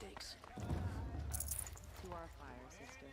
mistakes. To our fire, sister.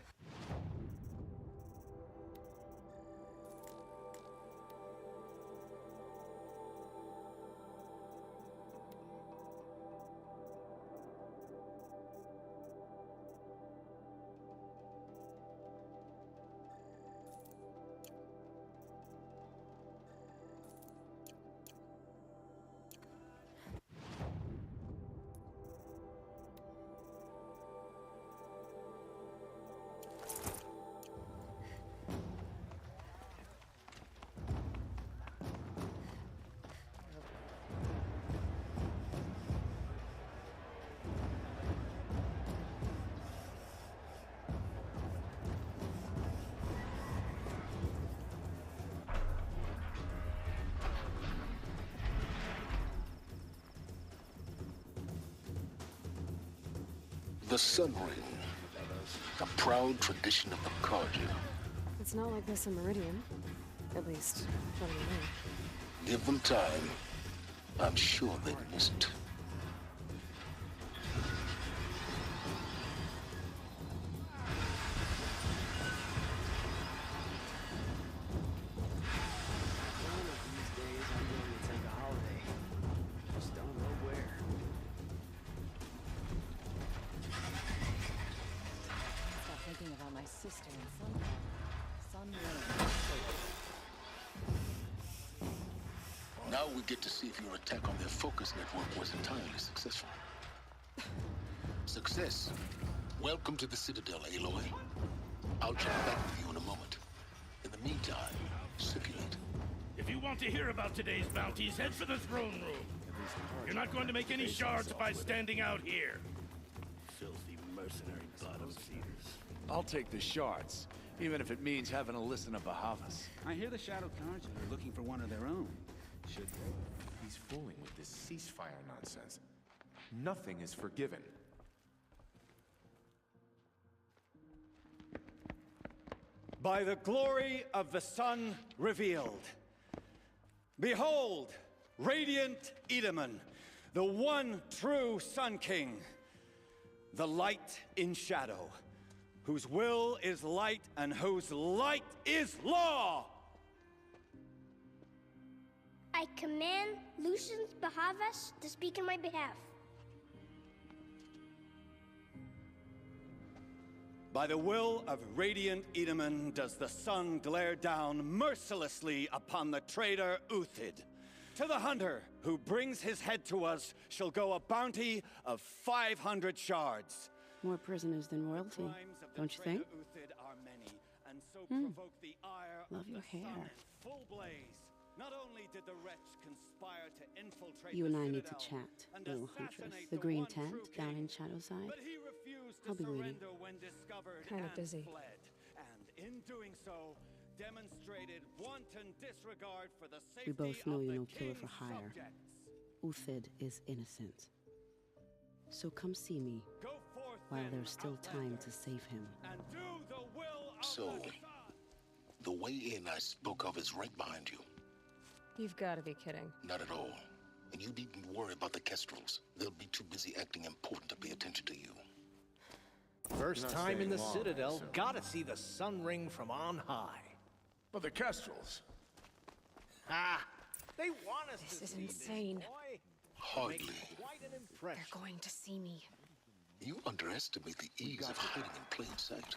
The Sun Ring, a proud tradition of the Carja. It's not like this in Meridian. At least, from the way. Give them time. I'm sure they miss it. One of these days, I'm going to take a holiday. Just don't know where. Stop thinking about my sister and son. Now we get to see if your attack on their focus network was entirely successful. Success. Welcome to the Citadel, Aloy. I'll check back with you in a moment. In the meantime, circulate. If you want to hear about today's bounties, head for the throne room. You're not going to make any shards by standing out here. Filthy mercenary bottom feeders. I'll take the shards, even if it means having to listen to Bahavas. I hear the Shadow Carja are looking for one of their own. Should they? He's fooling with this ceasefire nonsense. Nothing is forgiven. By the glory of the sun revealed. Behold, radiant Edaman, the one true Sun King, the light in shadow, whose will is light and whose light is law! I command Lucius Bahavas to speak in my behalf. By the will of radiant Edaman does the sun glare down mercilessly upon the traitor Uthid. To the hunter who brings his head to us shall go a bounty of 500 shards. More prisoners than royalty, don't you think? Uthid are many, and so provoke the ire Love of your the sun hair. in full blaze. Not only did the wretch conspire to infiltrate You and the I need to Citadel chat, and little assassinate huntress. The the green one true tent down king, in Shadowside. but he refused to I'll be waiting. surrender when discovered Kinda and busy. fled. And in doing so, demonstrated wanton disregard for the safety We both know of you're the no killer for king's hire. subjects. Uthid is innocent. So come see me Go forth while then, there's still time outlander, to save him. and do the will of So, the sun. the way in I spoke of is right behind you. You've got to be kidding. Not at all. And you needn't worry about the Kestrels. They'll be too busy acting important to pay attention to you. First You're not time in the staying long, Citadel, so. gotta see the sun ring from on high. But the Kestrels. Ah, they want us This to is see insane. This boy. Hardly. Makes quite an They're impression. going to see me. You underestimate the ease of hiding in plain sight.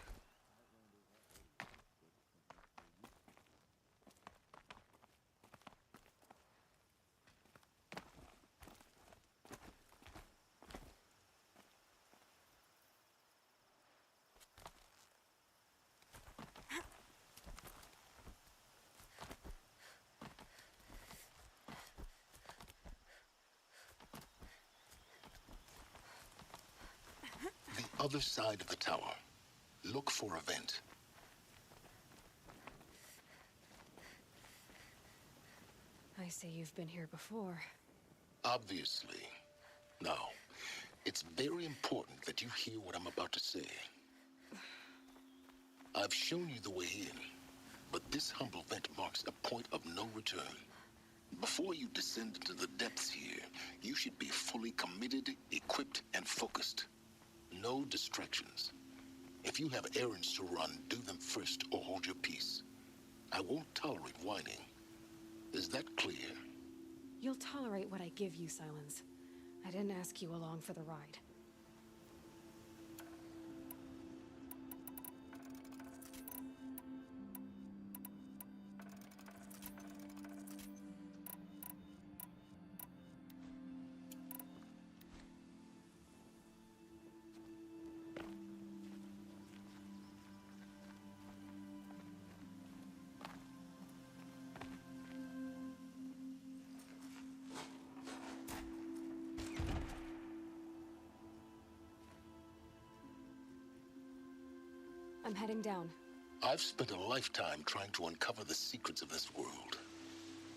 The other side of the tower. Look for a vent. I see you've been here before. Obviously. Now, it's very important that you hear what I'm about to say. I've shown you the way in, but this humble vent marks a point of no return. Before you descend into the depths here, you should be fully committed, equipped, and focused. No distractions. If you have errands to run, do them first or hold your peace. I won't tolerate whining. Is that clear? You'll tolerate what I give you, Silence. I didn't ask you along for the ride. I'm heading down. I've spent a lifetime trying to uncover the secrets of this world.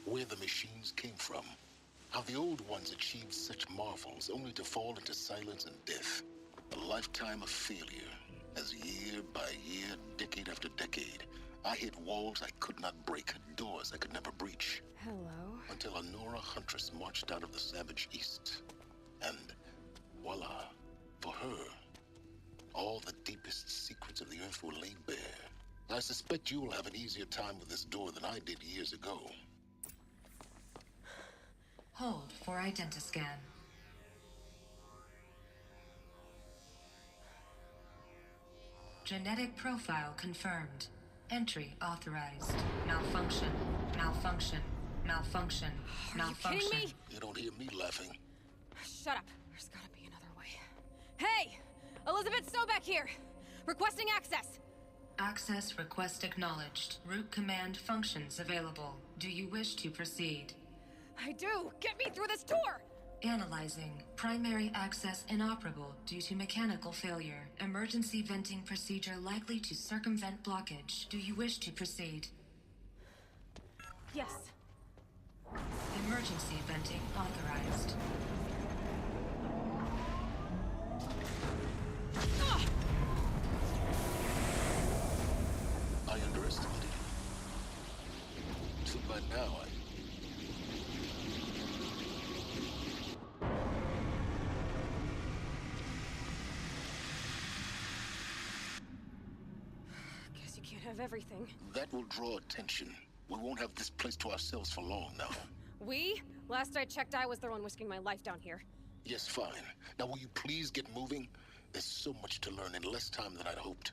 Where the machines came from. How the old ones achieved such marvels only to fall into silence and death. A lifetime of failure. As year by year, decade after decade, I hit walls I could not break, doors I could never breach. Hello? Until a Nora huntress marched out of the savage east. And voila, for her, all the deepest secrets of the Earth were laid bare. I suspect you will have an easier time with this door than I did years ago. Hold for identiscan. Genetic profile confirmed. Entry authorized. Malfunction. Malfunction. Malfunction. Malfunction. Are you kidding me? You don't hear me laughing. Shut up. There's gotta be another way. Hey! Elizabeth Sobeck here! Requesting access! Access request acknowledged. Root command functions available. Do you wish to proceed? I do! Get me through this tour! Analyzing. Primary access inoperable due to mechanical failure. Emergency venting procedure likely to circumvent blockage. Do you wish to proceed? Yes. Emergency venting authorized. I underestimated you. So by now, Guess you can't have everything. that will draw attention. We won't have this place to ourselves for long now. We? Last I checked, I was the one risking my life down here. Yes, fine. Now will you please get moving? There's so much to learn in less time than I'd hoped.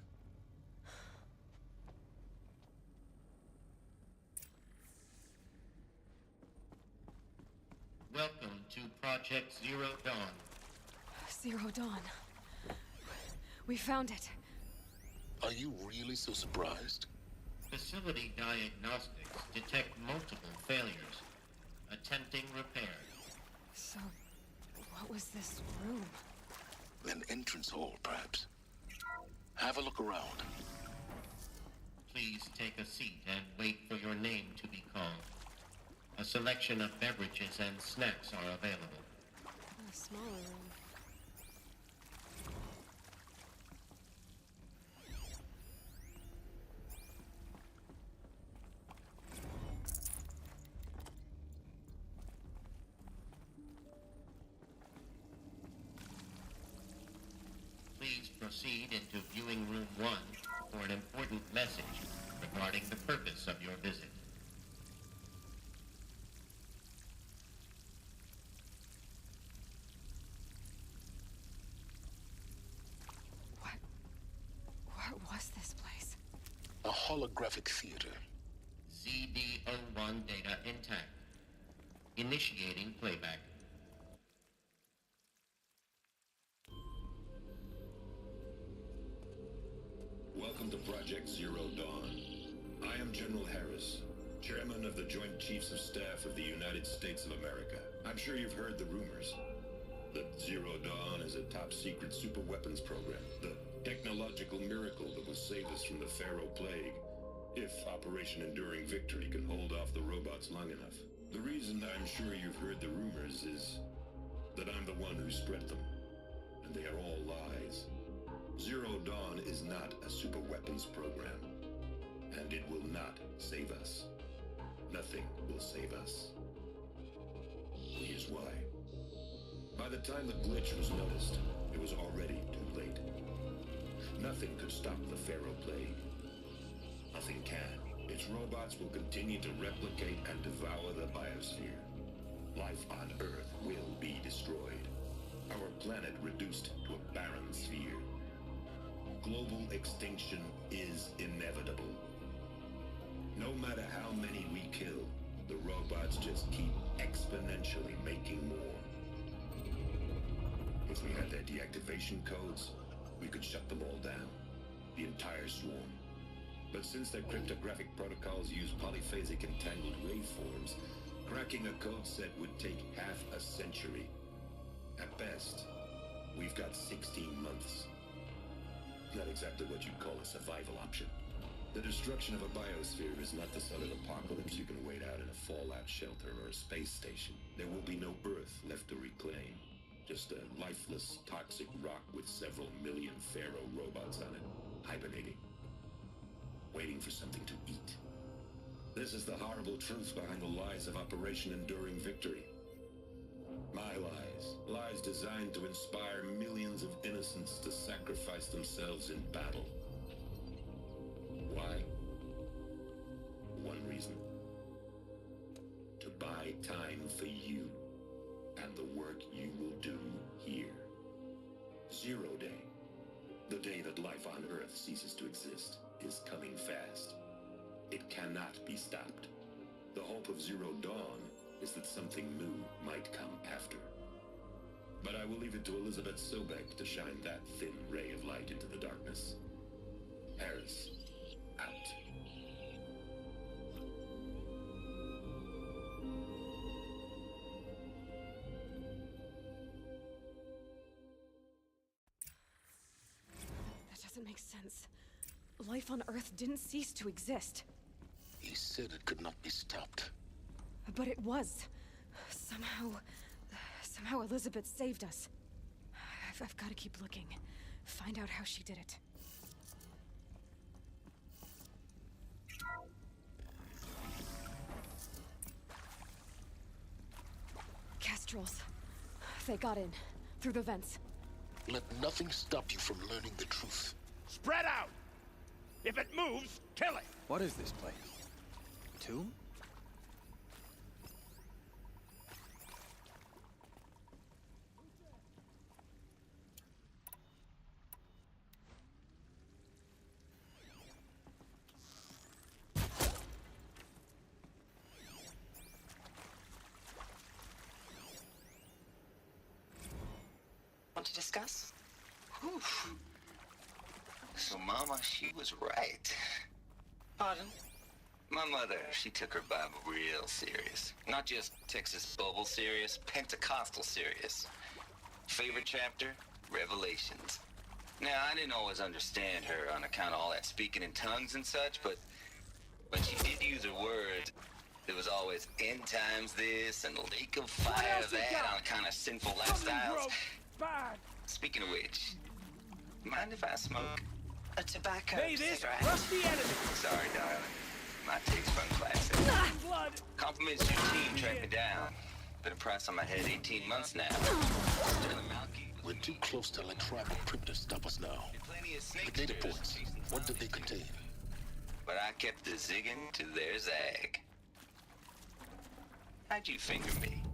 Welcome to Project Zero Dawn. Zero Dawn. We found it. Are you really so surprised? Facility diagnostics detect multiple failures. Attempting repair. So, what was this room? An entrance hall, perhaps. Have a look around. Please take a seat and wait for your name to be called. A selection of beverages and snacks are available. A smaller room. Please proceed into viewing room 1 for an important message regarding the purpose of your visit. What was this place? A holographic theater. ZD-01 data intact. Initiating playback. Welcome to Project Zero Dawn. I am General Harris, Chairman of the Joint Chiefs of Staff of the United States of America. I'm sure you've heard the rumors that Zero Dawn is a top-secret superweapons program, the technological miracle that will save us from the Pharaoh Plague, if Operation Enduring Victory can hold off the robots long enough. The reason I'm sure you've heard the rumors is that I'm the one who spread them, and they are all lies. Zero Dawn is not a superweapons program, and it will not save us. Nothing will save us. Here's why. By the time the glitch was noticed, it was already too late. Nothing could stop the Pharaoh Plague. Nothing can. Its robots will continue to replicate and devour the biosphere. Life on Earth will be destroyed. Our planet reduced to a barren sphere. Global extinction is inevitable. No matter how many we kill, the robots just keep exponentially making more. If we had their deactivation codes, we could shut them all down. The entire swarm. But since their cryptographic protocols use polyphasic entangled waveforms, cracking a code set would take half a century. At best, we've got 16 months. Not exactly what you'd call a survival option. The destruction of a biosphere is not the sort of apocalypse you can wait out in a fallout shelter or a space station. There will be no Earth left to reclaim. Just a lifeless, toxic rock with several million Pharaoh robots on it, hibernating. Waiting for something to eat. This is the horrible truth behind the lies of Operation Enduring Victory. My lies. Lies designed to inspire millions of innocents to sacrifice themselves in battle. Why? One reason. To buy time for you and the work you will do here. 0 Day. The day that life on Earth ceases to exist is coming fast. It cannot be stopped. The hope of Zero Dawn is that something new might come after. But I will leave it to Elizabeth Sobek to shine that thin ray of light into the darkness. Harris, out. That doesn't make sense. Life on Earth didn't cease to exist. He said it could not be stopped. But it was. Somehow Elizabeth saved us. I've got to keep looking. Find out how she did it. Kestrels. They got in. Through the vents. Let nothing stop you from learning the truth. Spread out! If it moves, kill it! What is this place? Tomb? Want to discuss? Whew. So, Mama, she was right. Pardon? My mother, she took her Bible real serious. Not just Texas Bible serious, Pentecostal serious. Favorite chapter? Revelations. Now, I didn't always understand her on account of all that speaking in tongues and such, but when she did use her words, there was always end times this and lake of fire that on account of sinful lifestyles. Speaking of which, mind if I smoke? A tobacco cigarette. Sorry, darling. My taste fun classic. Blood! Compliments your team tracked me down. Been a price on my head 18 months now. We're too close to let tribal crypto stop us now. The data points, what did they contain? But I kept the zigging to their zag. How'd you finger me?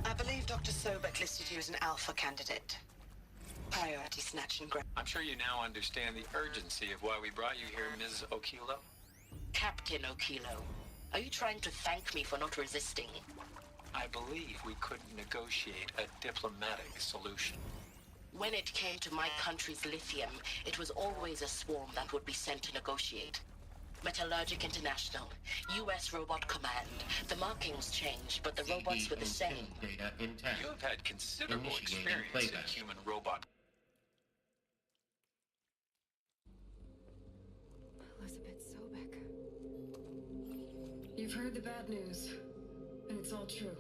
I believe Dr. Sobek listed you as an alpha candidate. Priority snatch and grab. I'm sure you now understand the urgency of why we brought you here, Ms. Okilo. Captain Okilo, are you trying to thank me for not resisting? I believe we couldn't negotiate a diplomatic solution. When it came to my country's lithium, it was always a swarm that would be sent to negotiate. Metallurgic International, U.S. Robot Command. The markings changed, but the robots were the same. Data intact. You have had considerable experience in human-robot. Elizabeth Sobek. You've heard the bad news, and it's all true.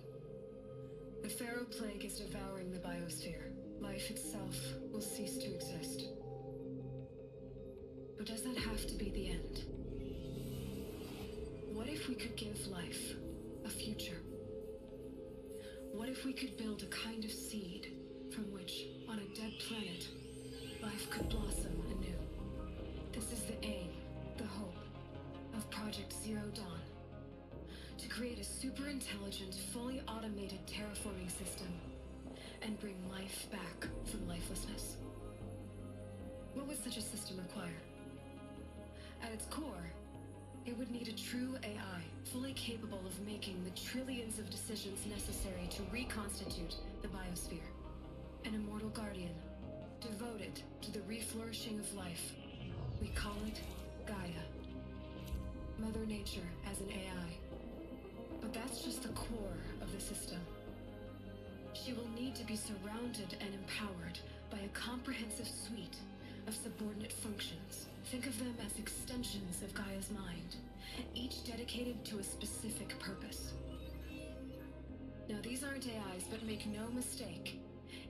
The Pharaoh Plague is devouring the biosphere. Life itself will cease to exist. But does that have to be the end? What if we could give life a future? What if we could build a kind of seed from which, on a dead planet, life could blossom anew? Project Zero Dawn. To create a super intelligent, fully automated terraforming system and bring life back from lifelessness. What would such a system require? At its core, it would need a true AI, fully capable of making the trillions of decisions necessary to reconstitute the biosphere. An immortal guardian, devoted to the reflourishing of life. We call it Gaia. Mother Nature as an AI. But that's just the core of the system. She will need to be surrounded and empowered by a comprehensive suite of subordinate functions. Think of them as extensions of Gaia's mind, each dedicated to a specific purpose. Now, these aren't AIs, but make no mistake,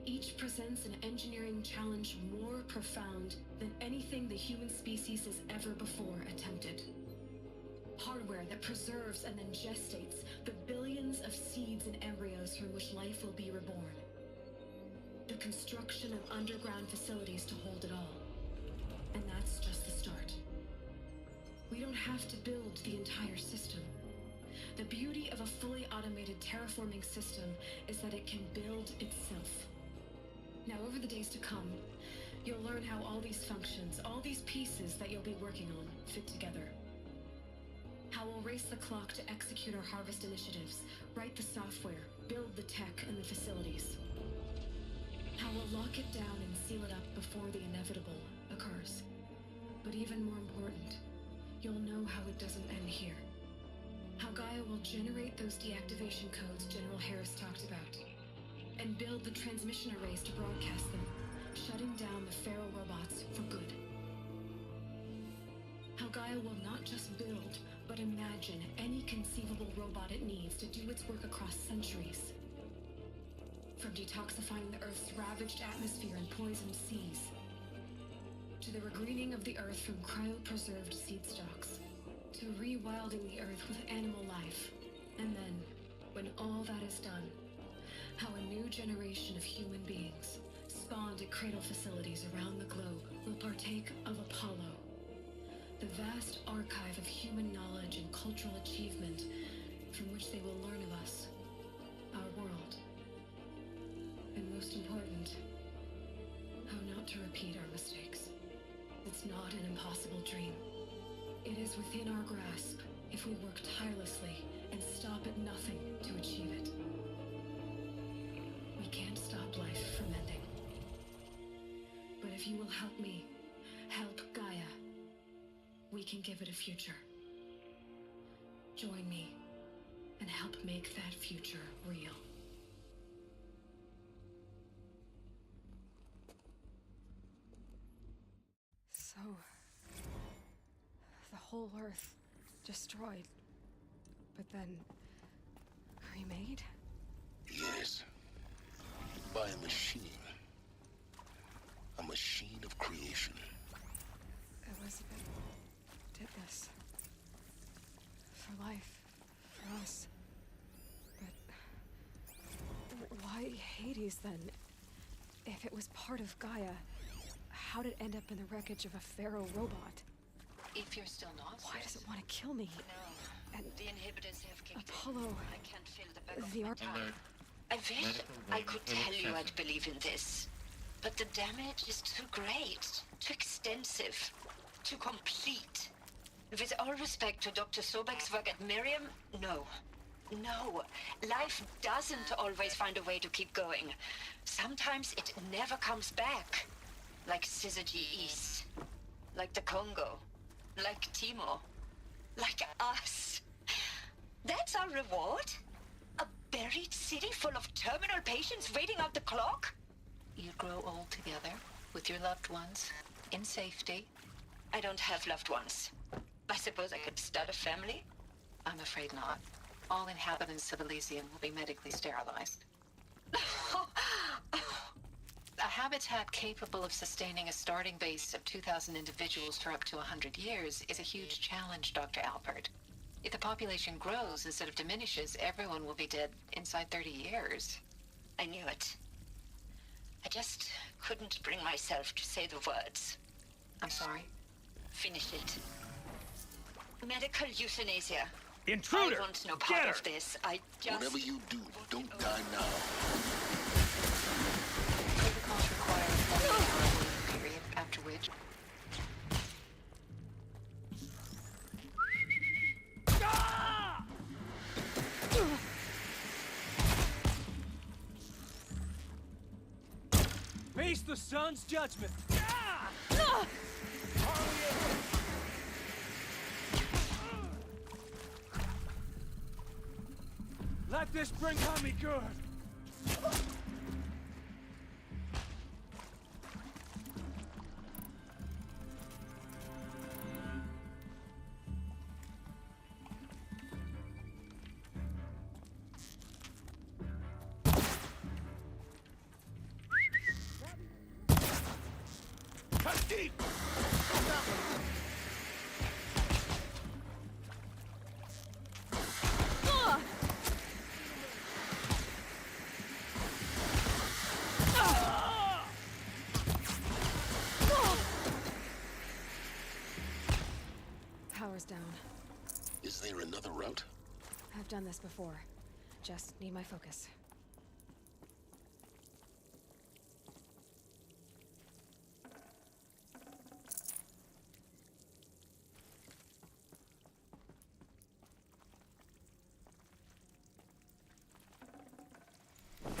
each presents an engineering challenge more profound than anything the human species has ever before attempted. Hardware that preserves and then gestates the billions of seeds and embryos from which life will be reborn. The construction of underground facilities to hold it all. And that's just the start. We don't have to build the entire system. The beauty of a fully automated terraforming system is that it can build itself. Now, over the days to come, you'll learn how all these functions, all these pieces that you'll be working on, fit together. How we'll race the clock to execute our harvest initiatives, write the software, build the tech and the facilities. How we'll lock it down and seal it up before the inevitable occurs. But even more important, you'll know how it doesn't end here. How Gaia will generate those deactivation codes General Harris talked about, and build the transmission arrays to broadcast them, shutting down the Pharaoh robots for good. How Gaia will not just build, but imagine any conceivable robot it needs to do its work across centuries. From detoxifying the Earth's ravaged atmosphere and poisoned seas, to the regreening of the Earth from cryopreserved seed stocks, to rewilding the Earth with animal life. And then, when all that is done, how a new generation of human beings, spawned at cradle facilities around the globe, will partake of Apollo, the vast archive of human knowledge and cultural achievement from which they will learn of us, our world. And most important, how not to repeat our mistakes. It's not an impossible dream. It is within our grasp if we work tirelessly and stop at nothing to achieve it. We can't stop life from ending. But if you will help me, help Gaia, we can give it a future. Join me and help make that future real. So, the whole Earth destroyed, but then remade? Yes. By a machine. A machine of creation. Elizabeth did this. For life. For us. But why Hades then? If it was part of Gaia, how did it end up in the wreckage of a Pharaoh robot? If you're still not, Why does it want to kill me? No. And the inhibitors have kicked Apollo, in. I can't feel the back of the my art. tongue. I wish I could tell you I'd believe in this. But the damage is too great, too extensive, too complete. With all respect to Dr. Sobek's work at Miriam, no. No. Life doesn't always find a way to keep going. Sometimes it never comes back. Like Syzygy East. Like the Congo. Like Timor. Like us. That's our reward? A buried city full of terminal patients waiting out the clock? You grow old together, with your loved ones, in safety. I don't have loved ones. I suppose I could start a family? I'm afraid not. All inhabitants of Elysium will be medically sterilized. A habitat capable of sustaining a starting base of 2,000 individuals for up to 100 years is a huge challenge, Dr. Alpert. If the population grows instead of diminishes, everyone will be dead inside 30 years. I knew it. I just couldn't bring myself to say the words. I'm sorry. Finish it. Medical euthanasia. Intruder! I want no Get part her! of this. I just... Whatever you do, don't die now. Protocols require a 48-hour waiting period, after which... Face the sun's judgment. Let this bring on me good. Cut deep! Power's down. Is there another route? I've done this before. Just need my focus.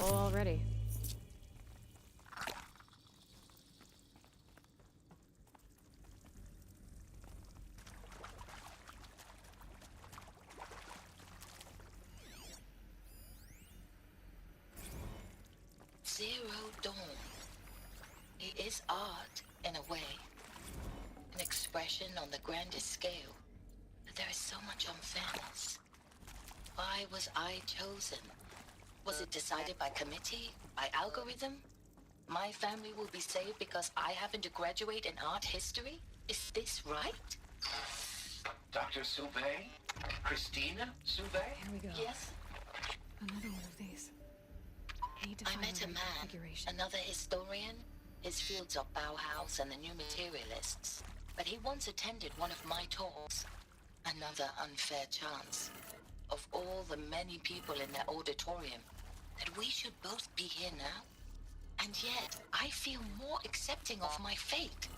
Already. Zero Dawn. It is art, in a way. An expression on the grandest scale. But there is so much unfairness. Why was I chosen? Was it decided by committee? By algorithm? My family will be saved because I happen to graduate in art history? Is this right? Dr. Sauvé? Christina Sauvé? Here we go. Yes? Another one of these. Need to I find met the a right man, configuration. another historian. His fields are Bauhaus and the New Materialists. But he once attended one of my talks. Another unfair chance. Of all the many people in that auditorium, that we should both be here now. And yet, I feel more accepting of my fate.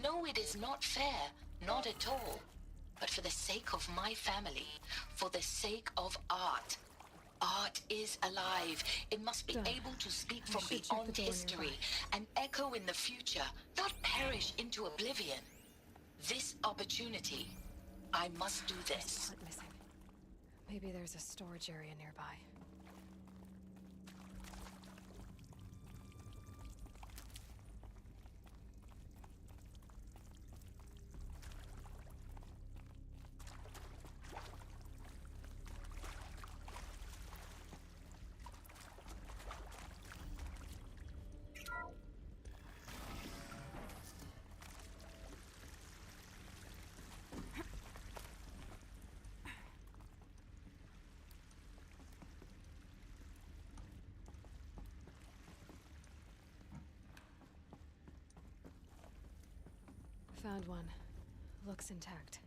No, it is not fair, not at all. But for the sake of my family, for the sake of art. Art is alive. It must be able to speak from should check beyond the door history and echo in the future, not perish into oblivion. This opportunity, I must do this. Part missing. Maybe there's a storage area nearby. Found one. Looks intact.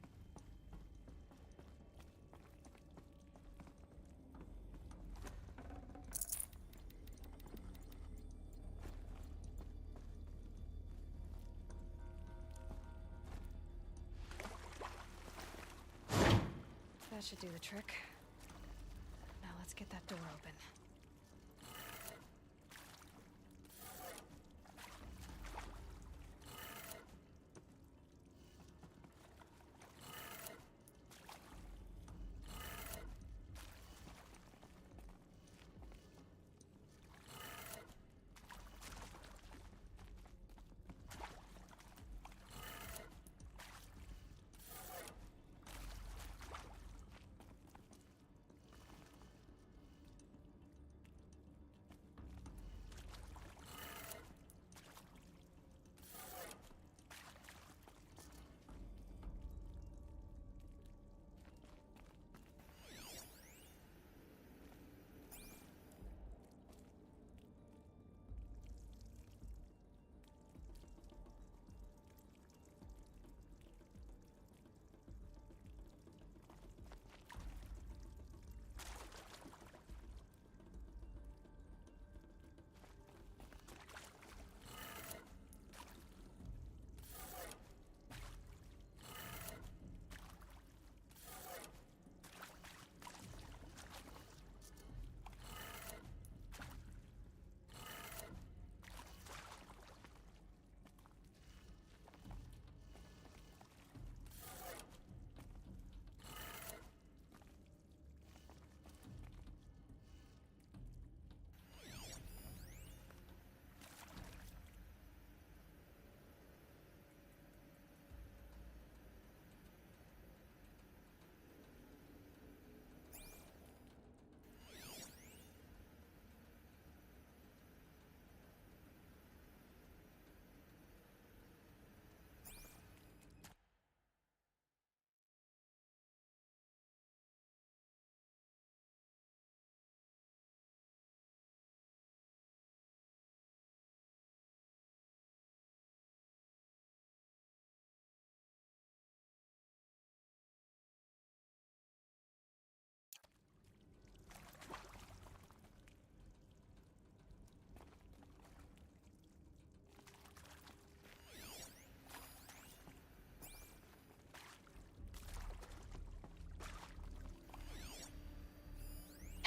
That should do the trick. Now let's get that door open.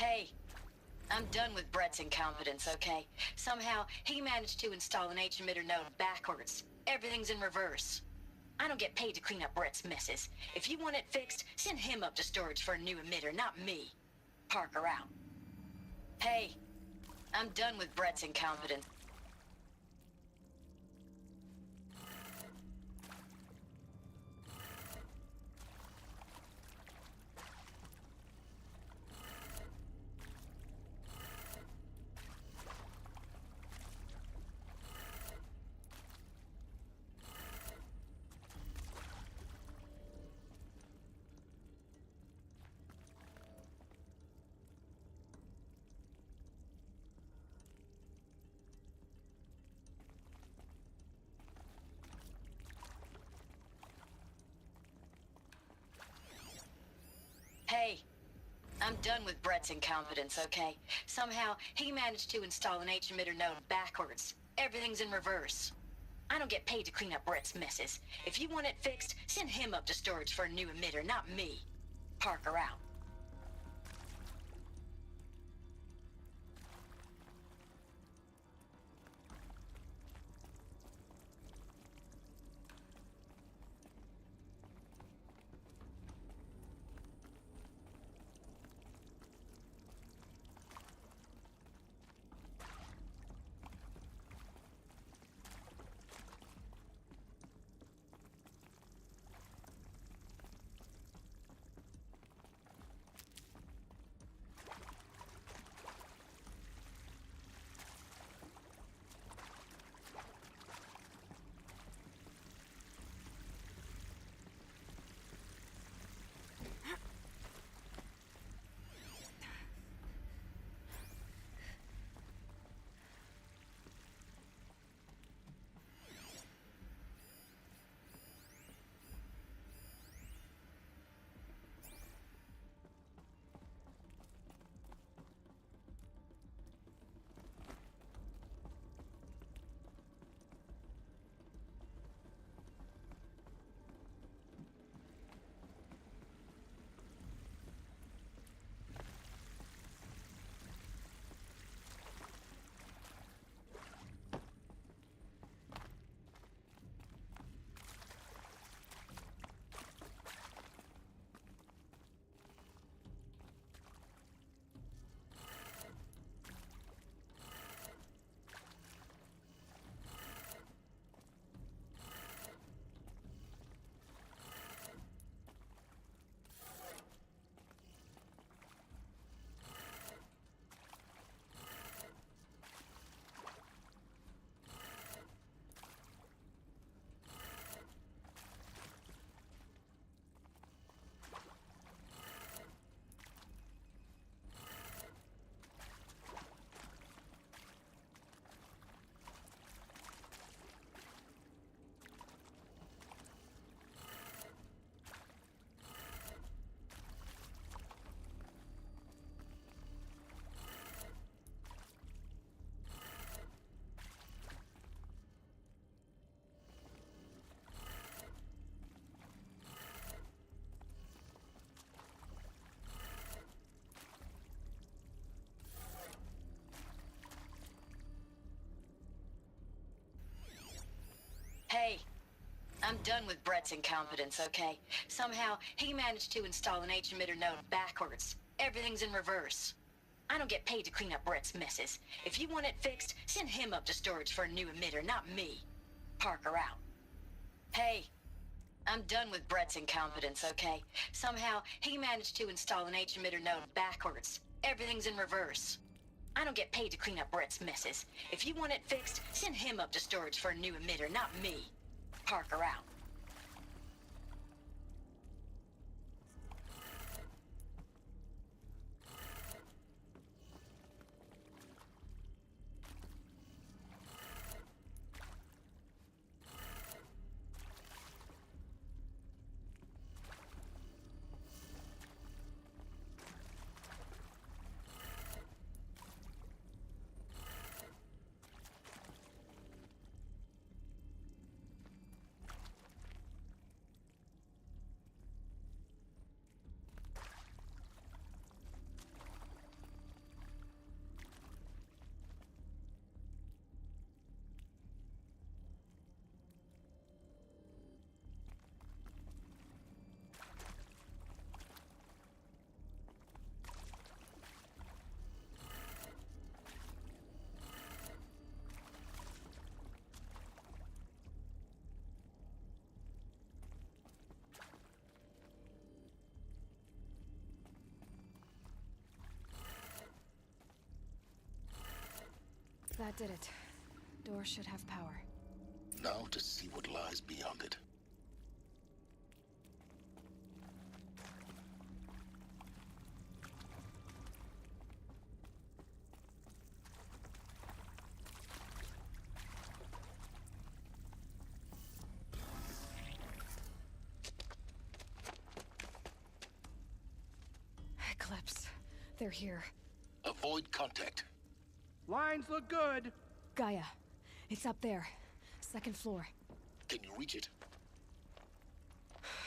Hey, I'm done with Brett's incompetence, okay? Somehow, he managed to install an H-emitter node backwards. Everything's in reverse. I don't get paid to clean up Brett's messes. If you want it fixed, send him up to storage for a new emitter, not me. Parker out. Hey, I'm done with Brett's incompetence. Hey, I'm done with Brett's incompetence, okay? Somehow, he managed to install an H-emitter node backwards. Everything's in reverse. I don't get paid to clean up Brett's messes. If you want it fixed, send him up to storage for a new emitter, not me. Parker out. Hey, I'm done with Brett's incompetence, okay? Somehow, he managed to install an H-emitter node backwards. Everything's in reverse. I don't get paid to clean up Brett's messes. If you want it fixed, send him up to storage for a new emitter, not me. Parker out. Hey, I'm done with Brett's incompetence, okay? Somehow, he managed to install an H-emitter node backwards. Everything's in reverse. I don't get paid to clean up Brett's messes. If you want it fixed, send him up to storage for a new emitter, not me. Parker out. That did it. Door should have power. Now to see what lies beyond it. Eclipse. They're here. Avoid contact. Lines look good. Gaia. It's up there. Second floor. Can you reach it?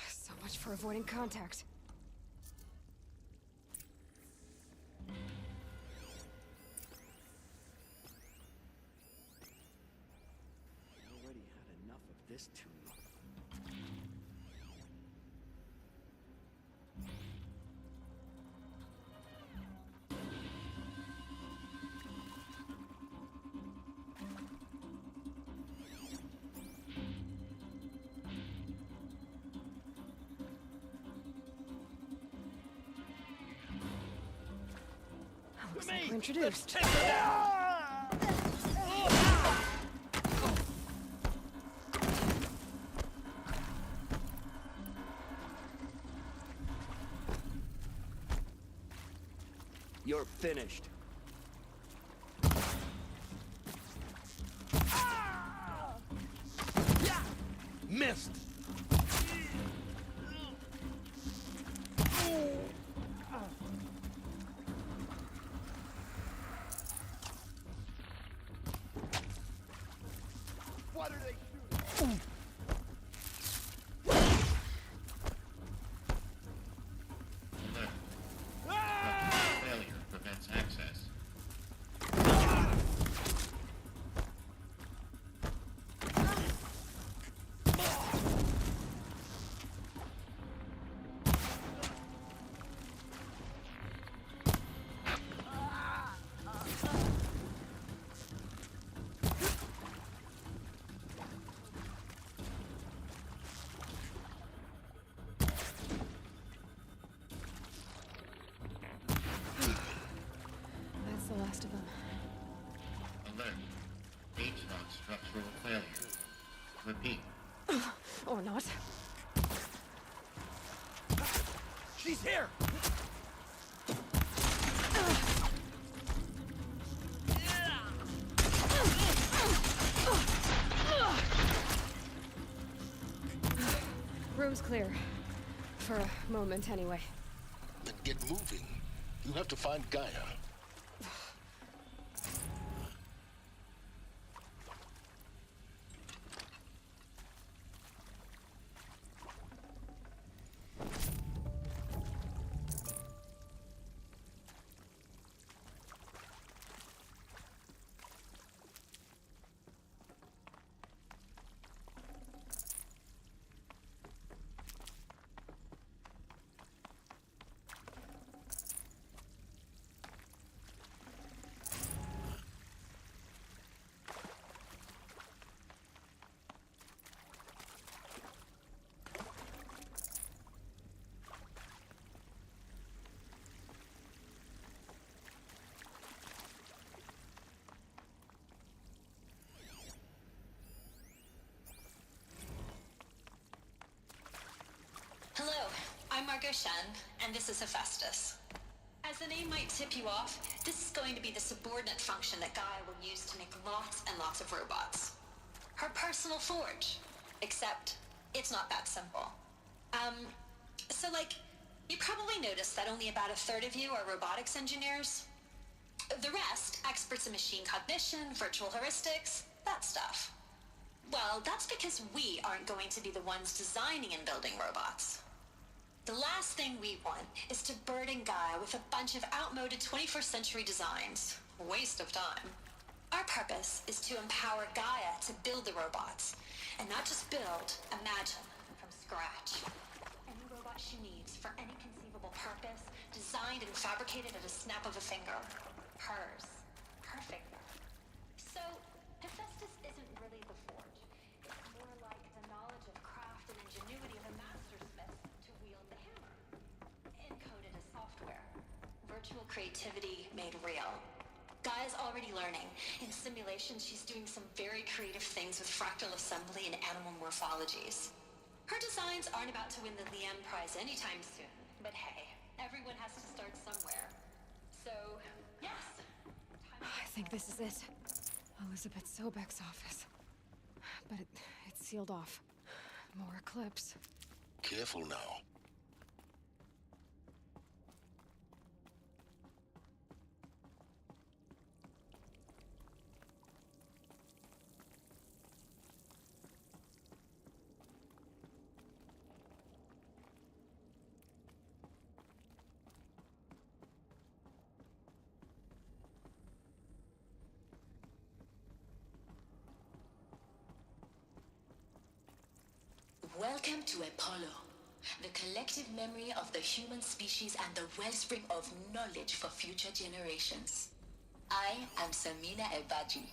So much for avoiding contact. Already had enough of this too long. Looks like we're introduced. You're finished. Missed! What are they shooting? Failure prevents access. That's the last of them. Alert. H-lock structural failure. Repeat. Or not. She's here! Room's clear. For a moment, anyway. Then get moving. You have to find Gaia. Hello, I'm Margot Shen, and this is Hephaestus. As the name might tip you off, this is going to be the subordinate function that Gaia will use to make lots and lots of robots. Her personal forge. Except, it's not that simple. So you probably noticed that only about a third of you are robotics engineers. The rest, experts in machine cognition, virtual heuristics, that stuff. Well, that's because we aren't going to be the ones designing and building robots. The last thing we want is to burden Gaia with a bunch of outmoded 21st century designs. Waste of time. Our purpose is to empower Gaia to build the robots. And not just build, imagine from scratch. Any robot she needs for any conceivable purpose, designed and fabricated at a snap of a finger. Hers. Her finger. So, Hephaestus isn't really the forge. It's more like the knowledge of craft and ingenuity of a mastersmith to wield the hammer. Encoded as software. Virtual creativity made real. Gaia's already learning. In simulations, she's doing some very creative things with fractal assembly and animal morphologies. Her designs aren't about to win the Liam Prize anytime soon, but hey, everyone has to start somewhere. So, yes. I think this is it. Elizabeth Sobek's office. But it's sealed off. More Eclipse. Careful now. Welcome to Apollo, the collective memory of the human species and the wellspring of knowledge for future generations. I am Samina Ebaji.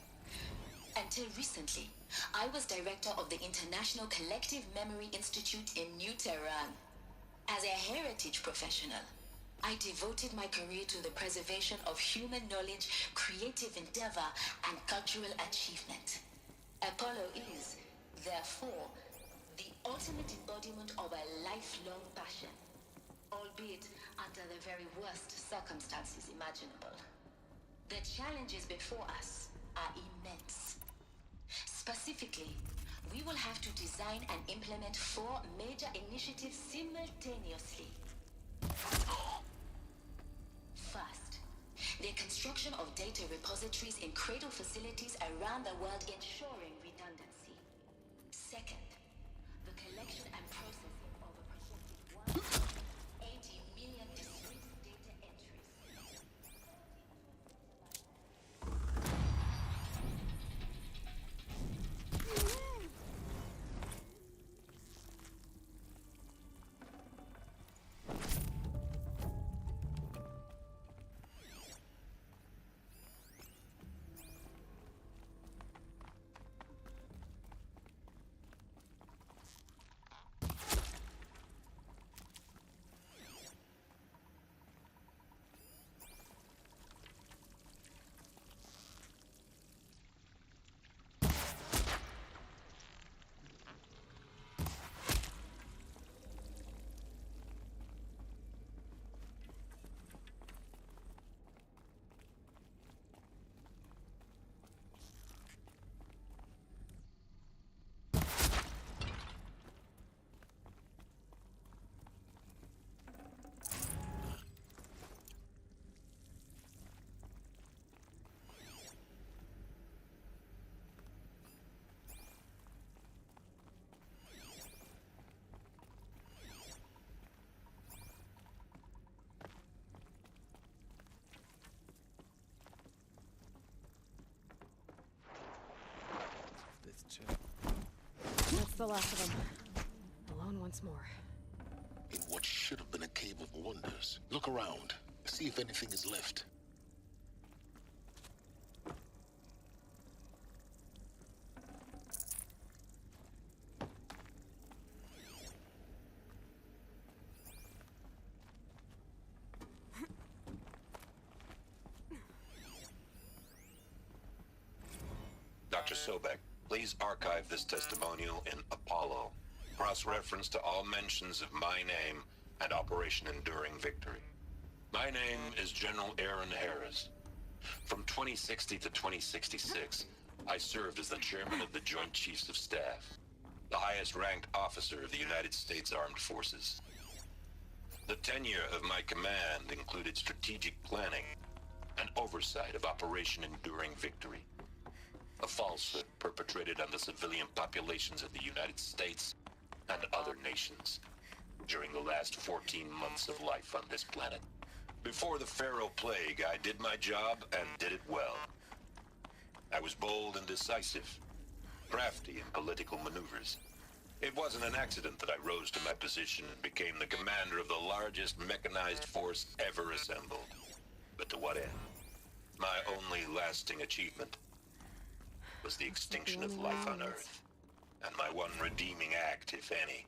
Until recently, I was director of the International Collective Memory Institute in New Tehran. As a heritage professional, I devoted my career to the preservation of human knowledge, creative endeavor, and cultural achievement. Apollo is, therefore, the ultimate embodiment of a lifelong passion, albeit under the very worst circumstances imaginable. The challenges before us are immense. Specifically, we will have to design and implement 4 major initiatives simultaneously. First, the construction of data repositories in cradle facilities around the world, ensuring redundancy. Second, the collection and processing of a projected 180 million discrete data entries. That's the last of them. Alone once more. In what should have been a cave of wonders. Look around. See if anything is left. Dr. Sobek, please archive this testimonial in Apollo. Cross-reference to all mentions of my name and Operation Enduring Victory. My name is General Aaron Harris. From 2060 to 2066, I served as the chairman of the Joint Chiefs of Staff, the highest-ranked officer of the United States Armed Forces. The tenure of my command included strategic planning and oversight of Operation Enduring Victory, a falsehood perpetrated on the civilian populations of the United States and other nations during the last 14 months of life on this planet. Before the Pharaoh Plague, I did my job and did it well. I was bold and decisive, crafty in political maneuvers. It wasn't an accident that I rose to my position and became the commander of the largest mechanized force ever assembled. But to what end? My only lasting achievement was the extinction of life on Earth. And my one redeeming act, if any,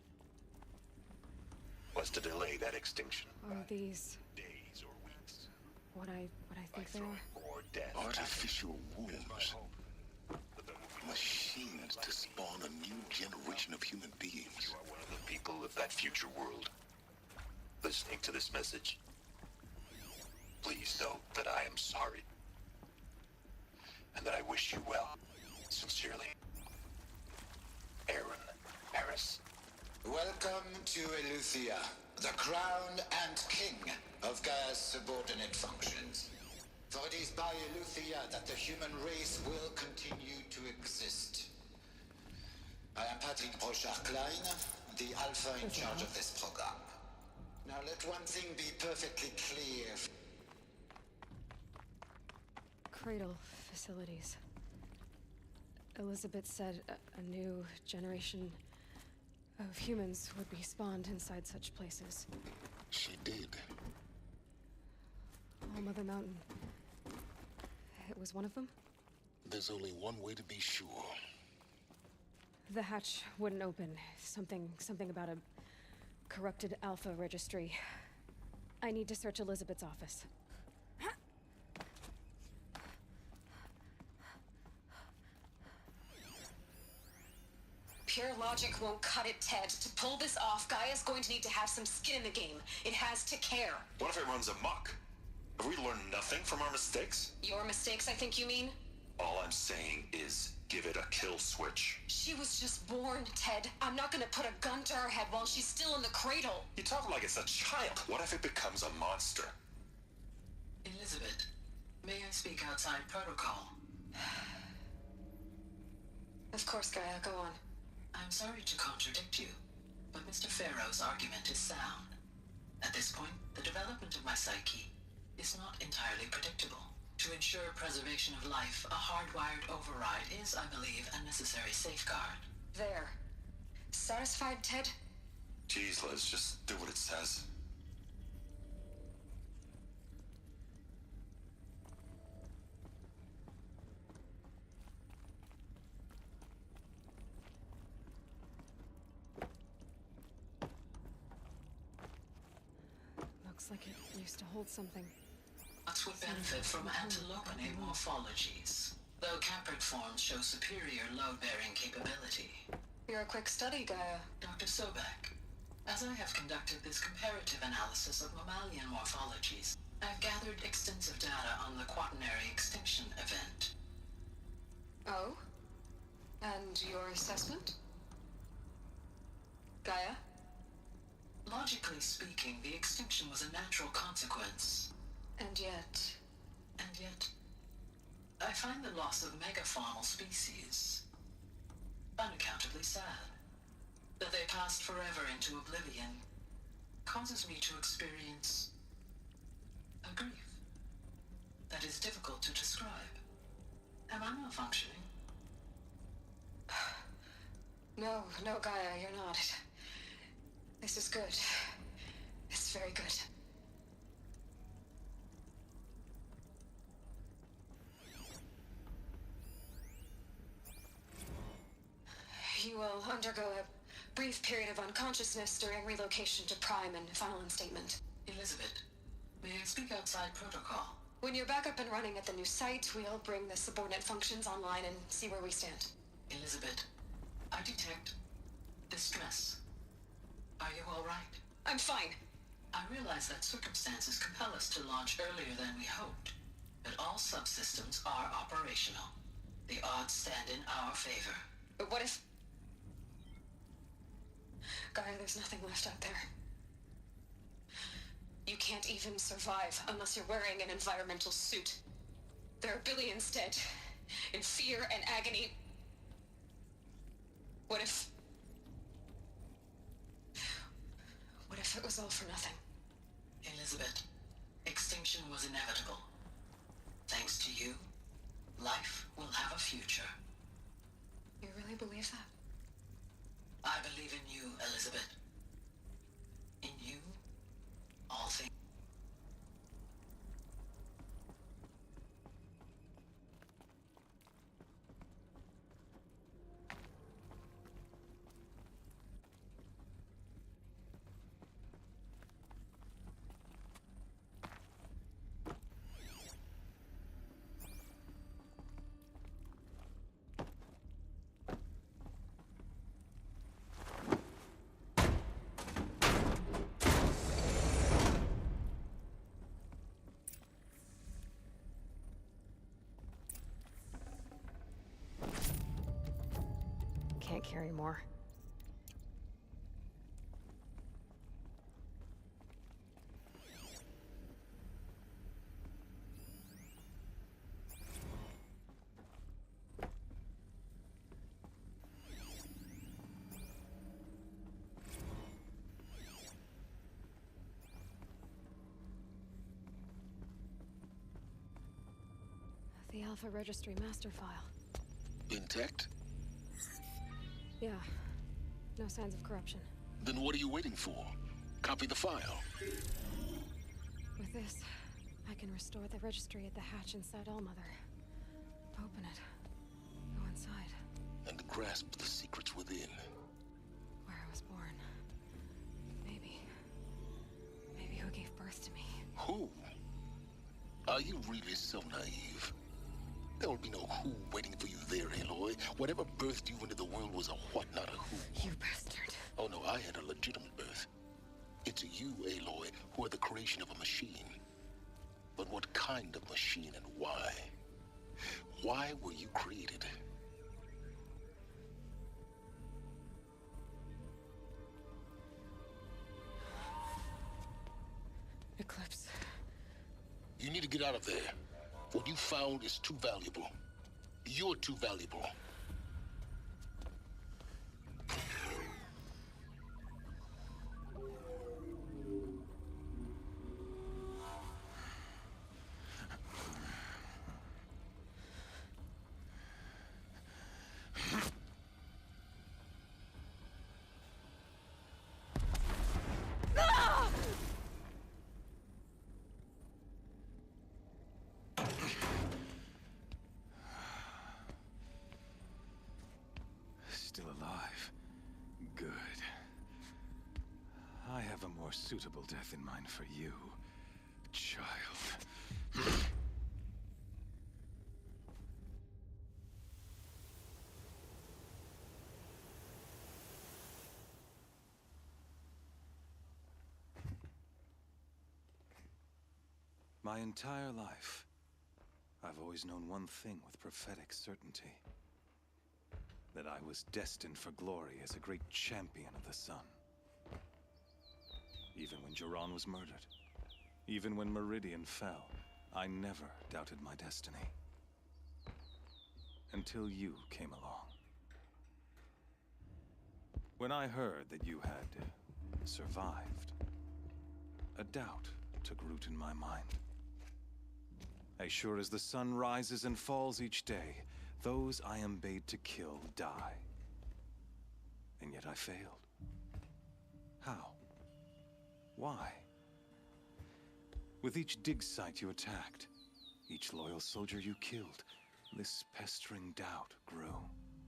was to delay that extinction. Are these days or weeks? what I what I think they are? Artificial wombs. Machines to spawn a new generation of human beings. You are one of the people of that future world. Listening to this message, please know that I am sorry. And that I wish you well. Sincerely. Aaron Harris. Welcome to Eleuthia, the crown and king of Gaia's subordinate functions. For it is by Eleuthia that the human race will continue to exist. I am Patrick Brochard-Klein, the Alpha in charge of this program. Now let one thing be perfectly clear. Cradle facilities. Elizabeth said a new generation of humans would be spawned inside such places. She did. All Mother Mountain. It was one of them? There's only one way to be sure. The hatch wouldn't open. Something about a corrupted Alpha registry. I need to search Elizabeth's office. Pure logic won't cut it, Ted. To pull this off, Gaia's going to need to have some skin in the game. It has to care. What if it runs amok? Have we learned nothing from our mistakes? Your mistakes, I think you mean? All I'm saying is, give it a kill switch. She was just born, Ted. I'm not gonna put a gun to her head while she's still in the cradle. You talk like it's a child. What if it becomes a monster? Elizabeth, may I speak outside protocol? Of course, Gaia, go on. I'm sorry to contradict you, but Mr. Farrow's argument is sound. At this point, the development of my psyche is not entirely predictable. To ensure preservation of life, a hardwired override is, I believe, a necessary safeguard. There. Satisfied, Ted? Jeez, Liz, just do what it says. Looks like it used to hold something. Lots would benefit from antilopine morphologies, though caprid forms show superior load-bearing capability. You're a quick study, Gaia. Dr. Sobek, as I have conducted this comparative analysis of mammalian morphologies, I've gathered extensive data on the quaternary extinction event. Oh? And your assessment? Gaia? Logically speaking, the extinction was a natural consequence. And yet, I find the loss of megafaunal species unaccountably sad. That they passed forever into oblivion causes me to experience a grief that is difficult to describe. Am I malfunctioning? No, Gaia, you're not. This is good. It's very good. You will undergo a brief period of unconsciousness during relocation to Prime and final instatement. Elizabeth, may I speak outside protocol? When you're back up and running at the new site, we'll bring the subordinate functions online and see where we stand. Elizabeth, I detect distress. Are you all right? I'm fine. I realize that circumstances compel us to launch earlier than we hoped, but all subsystems are operational. The odds stand in our favor. But what if... Gaia, there's nothing left out there. You can't even survive unless you're wearing an environmental suit. There are billions dead, in fear and agony. What if it was all for nothing? Elizabeth, extinction was inevitable. Thanks to you, life will have a future. You really believe that? I believe in you, Elizabeth. In you, all things. can't carry more. The Alpha Registry master file. Intact? Yeah. No signs of corruption. Then what are you waiting for? Copy the file. With this, I can restore the registry at the hatch inside Allmother. Open it. Go inside. And grasp the secrets within. Where I was born. Maybe who gave birth to me. Who? Are you really so naive? There will be no who waiting for you there, Aloy. Whatever birthed you into the world was a what, not a who. You bastard. Oh no, I had a legitimate birth. It's you, Aloy, who are the creation of a machine. But what kind of machine and why? Why were you created? Eclipse. You need to get out of there. What you found is too valuable. You're too valuable. Still alive. Good. I have a more suitable death in mind for you, child. My entire life, I've always known one thing with prophetic certainty. That I was destined for glory as a great champion of the sun. Even when Jiran was murdered, even when Meridian fell, I never doubted my destiny. Until you came along. When I heard that you had survived, a doubt took root in my mind. As sure as the sun rises and falls each day, those I am bade to kill die. And yet I failed. How? Why? With each dig site you attacked, each loyal soldier you killed, this pestering doubt grew.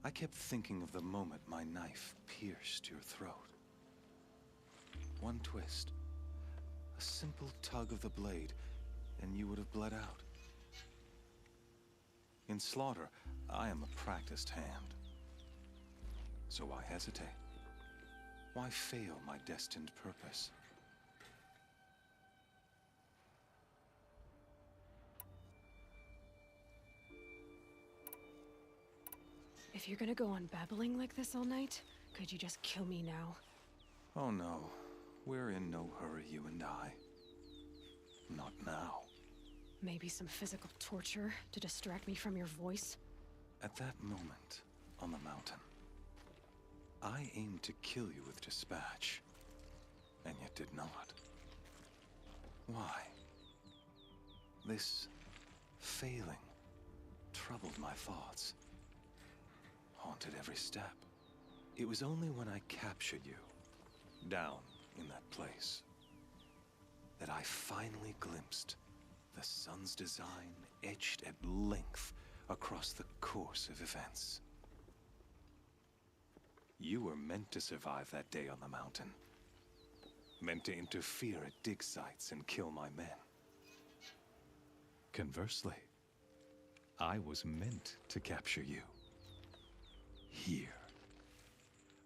I kept thinking of the moment my knife pierced your throat. One twist, a simple tug of the blade, and you would have bled out. In slaughter, I am a practiced hand. So why hesitate? Why fail my destined purpose? If you're gonna go on babbling like this all night, could you just kill me now? Oh no, we're in no hurry, you and I. Not now. Maybe some physical torture to distract me from your voice? At that moment, on the mountain, I aimed to kill you with dispatch, and yet did not. Why? This failing troubled my thoughts, haunted every step. It was only when I captured you, down in that place, that I finally glimpsed the sun's design etched at length across the course of events. You were meant to survive that day on the mountain. Meant to interfere at dig sites and kill my men. Conversely, I was meant to capture you. Here.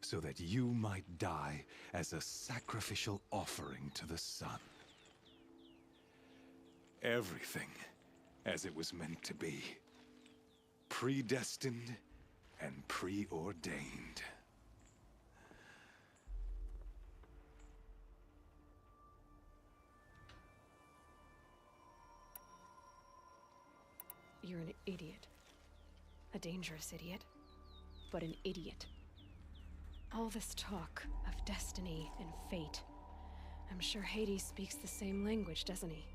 So that you might die as a sacrificial offering to the sun. Everything as it was meant to be. Predestined and preordained. You're an idiot. A dangerous idiot, but an idiot. All this talk of destiny and fate. I'm sure Hades speaks the same language, doesn't he?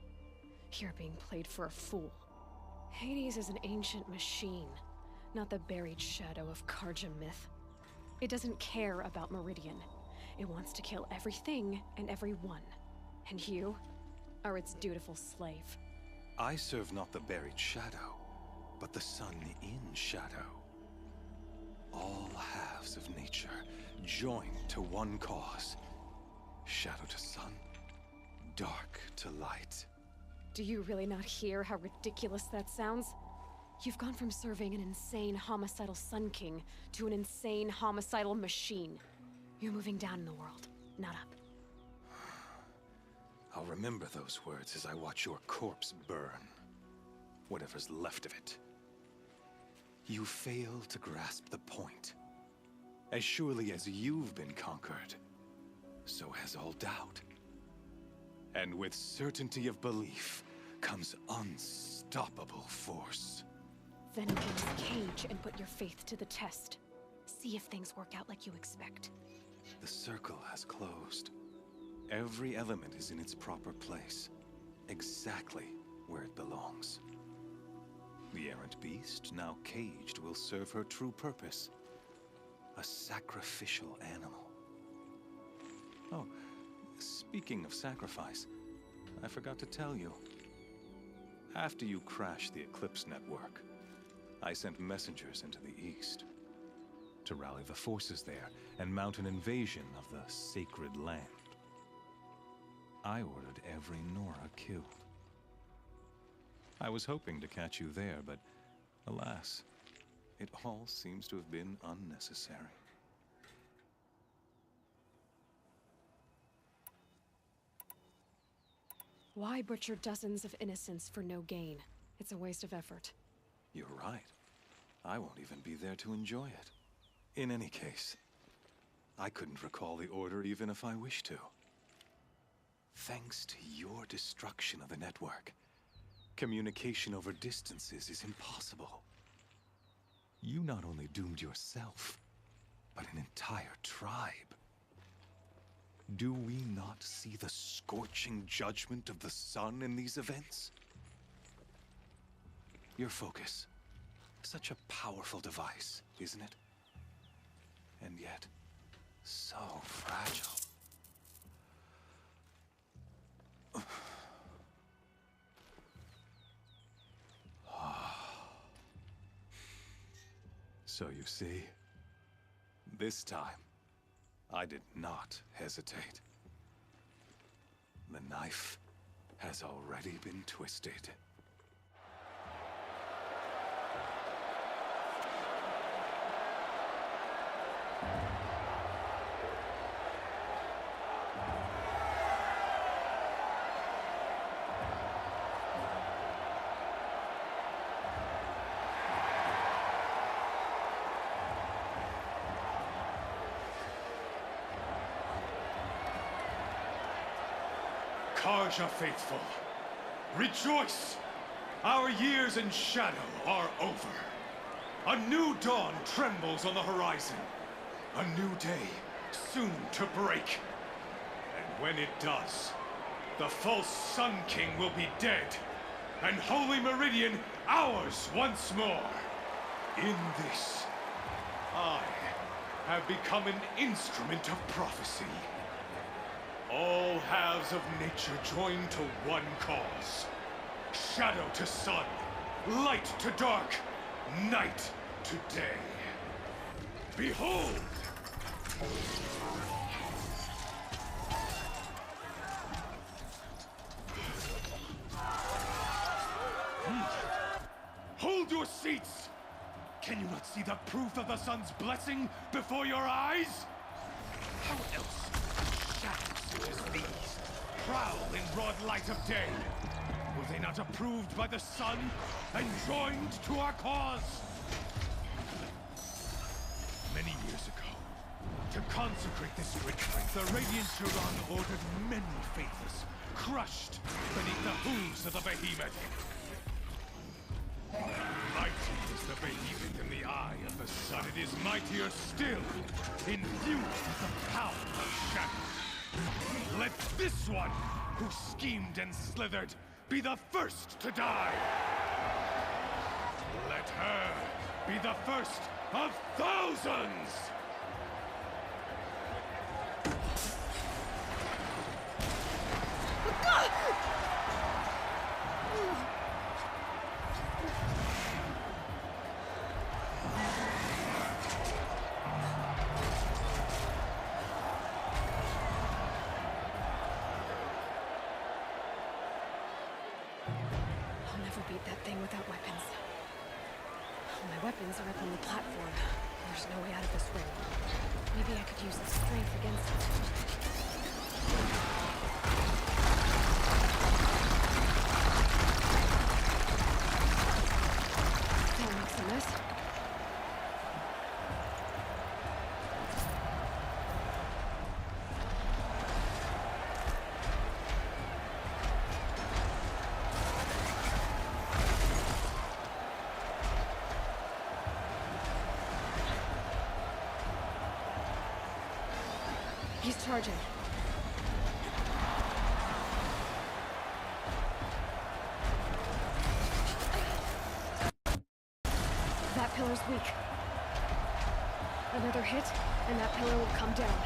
You're being played for a fool. Hades is an ancient machine, not the buried shadow of Karja myth. It doesn't care about Meridian. It wants to kill everything and everyone. And you are its dutiful slave. I serve not the buried shadow, but the sun in shadow. All halves of nature joined to one cause. Shadow to sun, dark to light. Do you really not hear how ridiculous that sounds? You've gone from serving an insane homicidal Sun King to an insane homicidal machine. You're moving down in the world, not up. I'll remember those words as I watch your corpse burn. Whatever's left of it. You fail to grasp the point. As surely as you've been conquered, so has all doubt. And with certainty of belief comes unstoppable force. Then open this cage and put your faith to the test. See if things work out like you expect. The circle has closed. Every element is in its proper place, exactly where it belongs. The errant beast, now caged, will serve her true purpose. A sacrificial animal. Oh, speaking of sacrifice, I forgot to tell you. After you crashed the Eclipse network, I sent messengers into the east to rally the forces there and mount an invasion of the sacred land. I ordered every Nora killed. I was hoping to catch you there, but alas, it all seems to have been unnecessary. Why butcher dozens of innocents for no gain? It's a waste of effort. You're right. I won't even be there to enjoy it. In any case, I couldn't recall the order even if I wished to. Thanks to your destruction of the network, communication over distances is impossible. You not only doomed yourself, but an entire tribe. Do we not see the scorching judgment of the sun in these events? Your focus. Such a powerful device, isn't it? And yet, so fragile. So you see, this time, I did not hesitate. The knife has already been twisted. Karja faithful, rejoice! Our years in shadow are over. A new dawn trembles on the horizon. A new day soon to break. And when it does, the false Sun King will be dead, and Holy Meridian ours once more. In this, I have become an instrument of prophecy. All halves of nature joined to one cause. Shadow to sun, light to dark, night to day. Behold! Hold your seats! Can you not see the proof of the sun's blessing before your eyes? How else shadows such as these prowl in broad light of day? Were they not approved by the sun and joined to our cause? Many years ago, to consecrate this great strength, the Radiant Turan ordered many faithless, crushed beneath the hooves of the behemoth. Mighty is the behemoth in the eye of the sun. It is mightier still, infused with the power of shadow. Let this one, who schemed and slithered, be the first to die. Let her be the first of thousands! I'll never beat that thing without weapons. My weapons are up on the platform. There's no way out of this room. Maybe I could use its strength against it. That makes a mess. He's charging. That pillar's weak. Another hit, and that pillar will come down.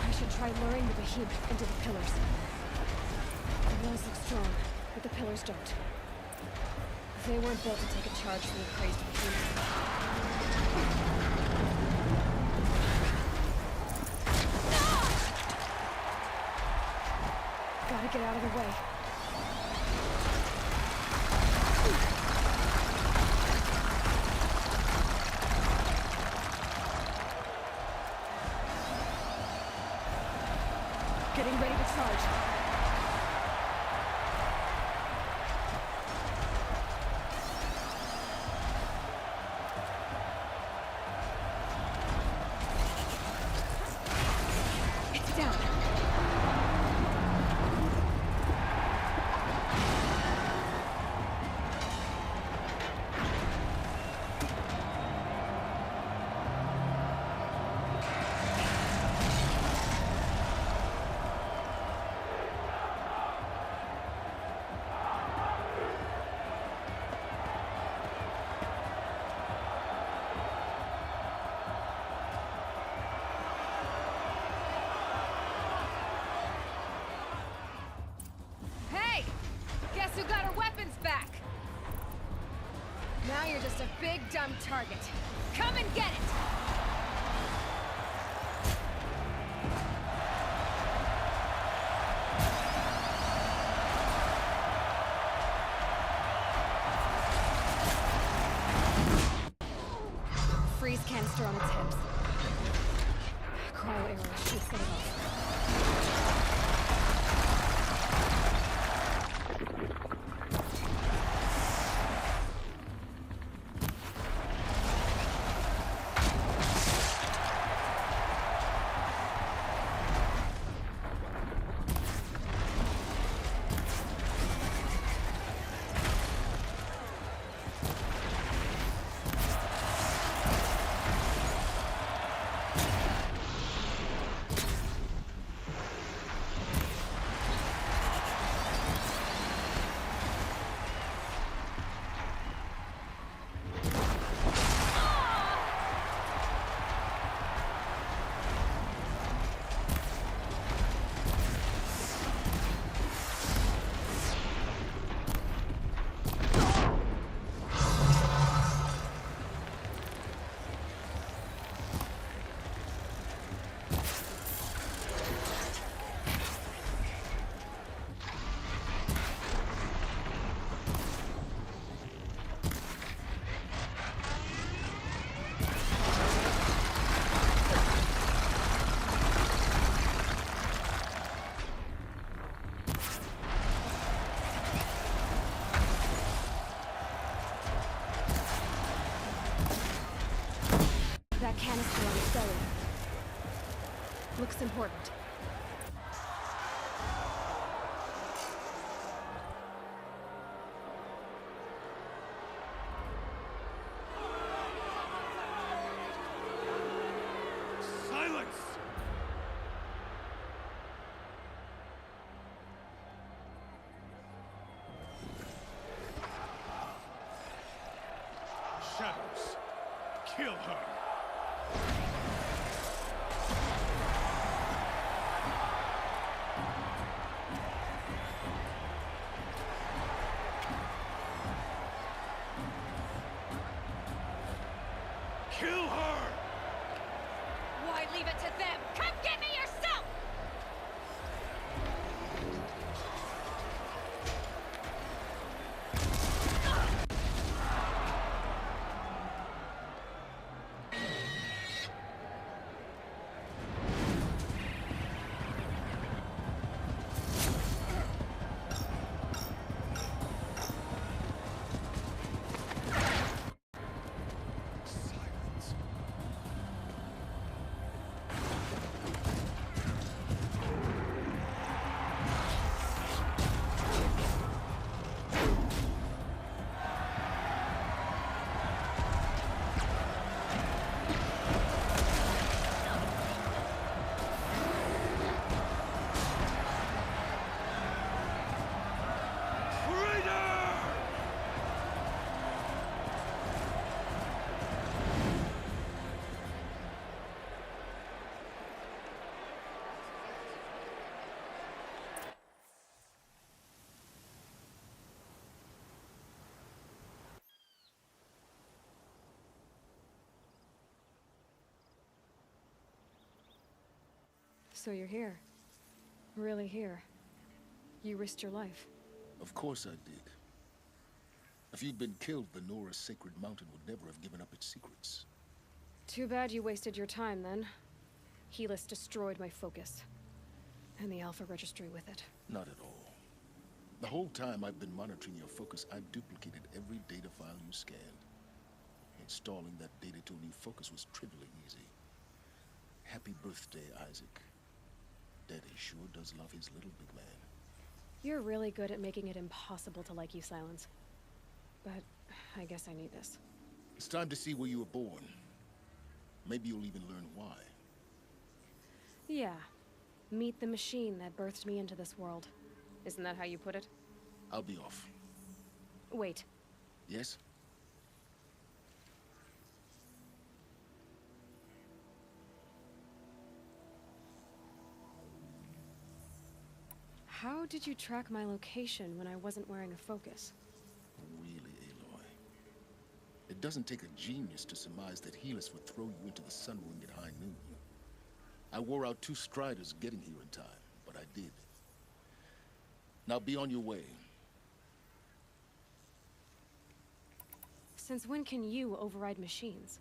I should try luring the behemoth into the pillars. The walls look strong, but the pillars don't. They weren't built to take a charge from the crazed behemoth. Gotta get out of the way. Getting ready to charge. Guess who got her weapons back? Now you're just a big, dumb target. Come and get it! Freeze canister on its hips. Cryo arrow should set it off. Looks important. Silence! Shadows, kill her! Kill her! Why leave it to them? Come get me yourself! So you're here. Really here. You risked your life. Of course I did. If you'd been killed, the Nora's sacred mountain would never have given up its secrets. Too bad you wasted your time, then. Helis destroyed my focus. And the Alpha Registry with it. Not at all. The whole time I've been monitoring your focus, I've duplicated every data file you scanned. Installing that data to a new focus was trivially easy. Happy birthday, Isaac. Daddy sure does love his little big man. You're really good at making it impossible to like you, Silence. But I guess I need this. It's time to see where you were born. Maybe you'll even learn why. Yeah. Meet the machine that birthed me into this world. Isn't that how you put it? I'll be off. Wait. Yes? How did you track my location when I wasn't wearing a focus? Really, Aloy? It doesn't take a genius to surmise that Helis would throw you into the sun ring at high noon. I wore out 2 striders getting here in time, but I did. Now be on your way. Since when can you override machines?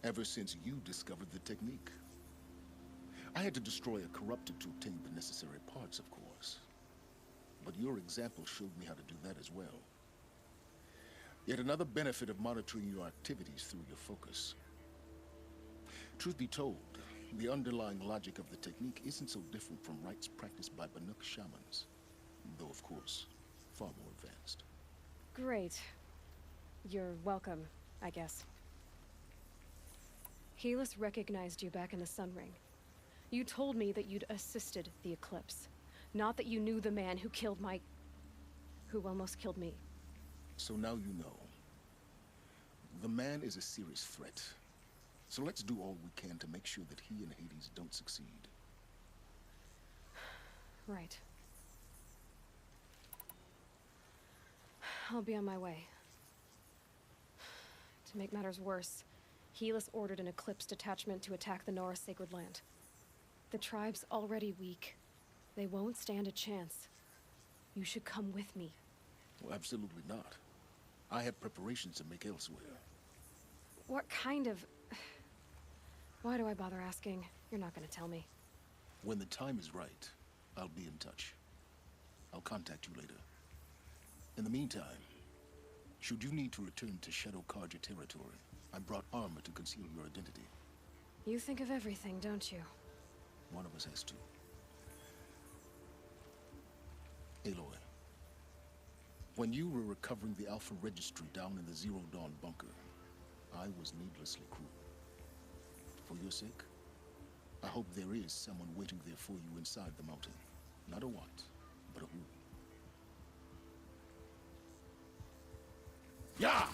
Ever since you discovered the technique. I had to destroy a corrupted to obtain the necessary parts, of course. But your example showed me how to do that as well. Yet another benefit of monitoring your activities through your focus. Truth be told, the underlying logic of the technique isn't so different from rites practiced by Banuk shamans. Though, of course, far more advanced. Great. You're welcome, I guess. Helis recognized you back in the Sun Ring. You told me that you'd assisted the Eclipse. Not that you knew the man who killed who almost killed me. So now you know. The man is a serious threat. So let's do all we can to make sure that he and Hades don't succeed. Right. I'll be on my way. To make matters worse, Helis ordered an Eclipse detachment to attack the Nora Sacred Land. The tribe's already weak. They won't stand a chance. You should come with me. Well, absolutely not. I have preparations to make elsewhere. What kind of... Why do I bother asking? You're not gonna tell me. When the time is right, I'll be in touch. I'll contact you later. In the meantime, should you need to return to Shadow Karja territory, I brought armor to conceal your identity. You think of everything, don't you? One of us has to. Aloy, when you were recovering the Alpha Registry down in the Zero Dawn bunker, I was needlessly cruel. For your sake, I hope there is someone waiting there for you inside the mountain. Not a what, but a who. Yeah!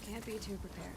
Can't be too prepared.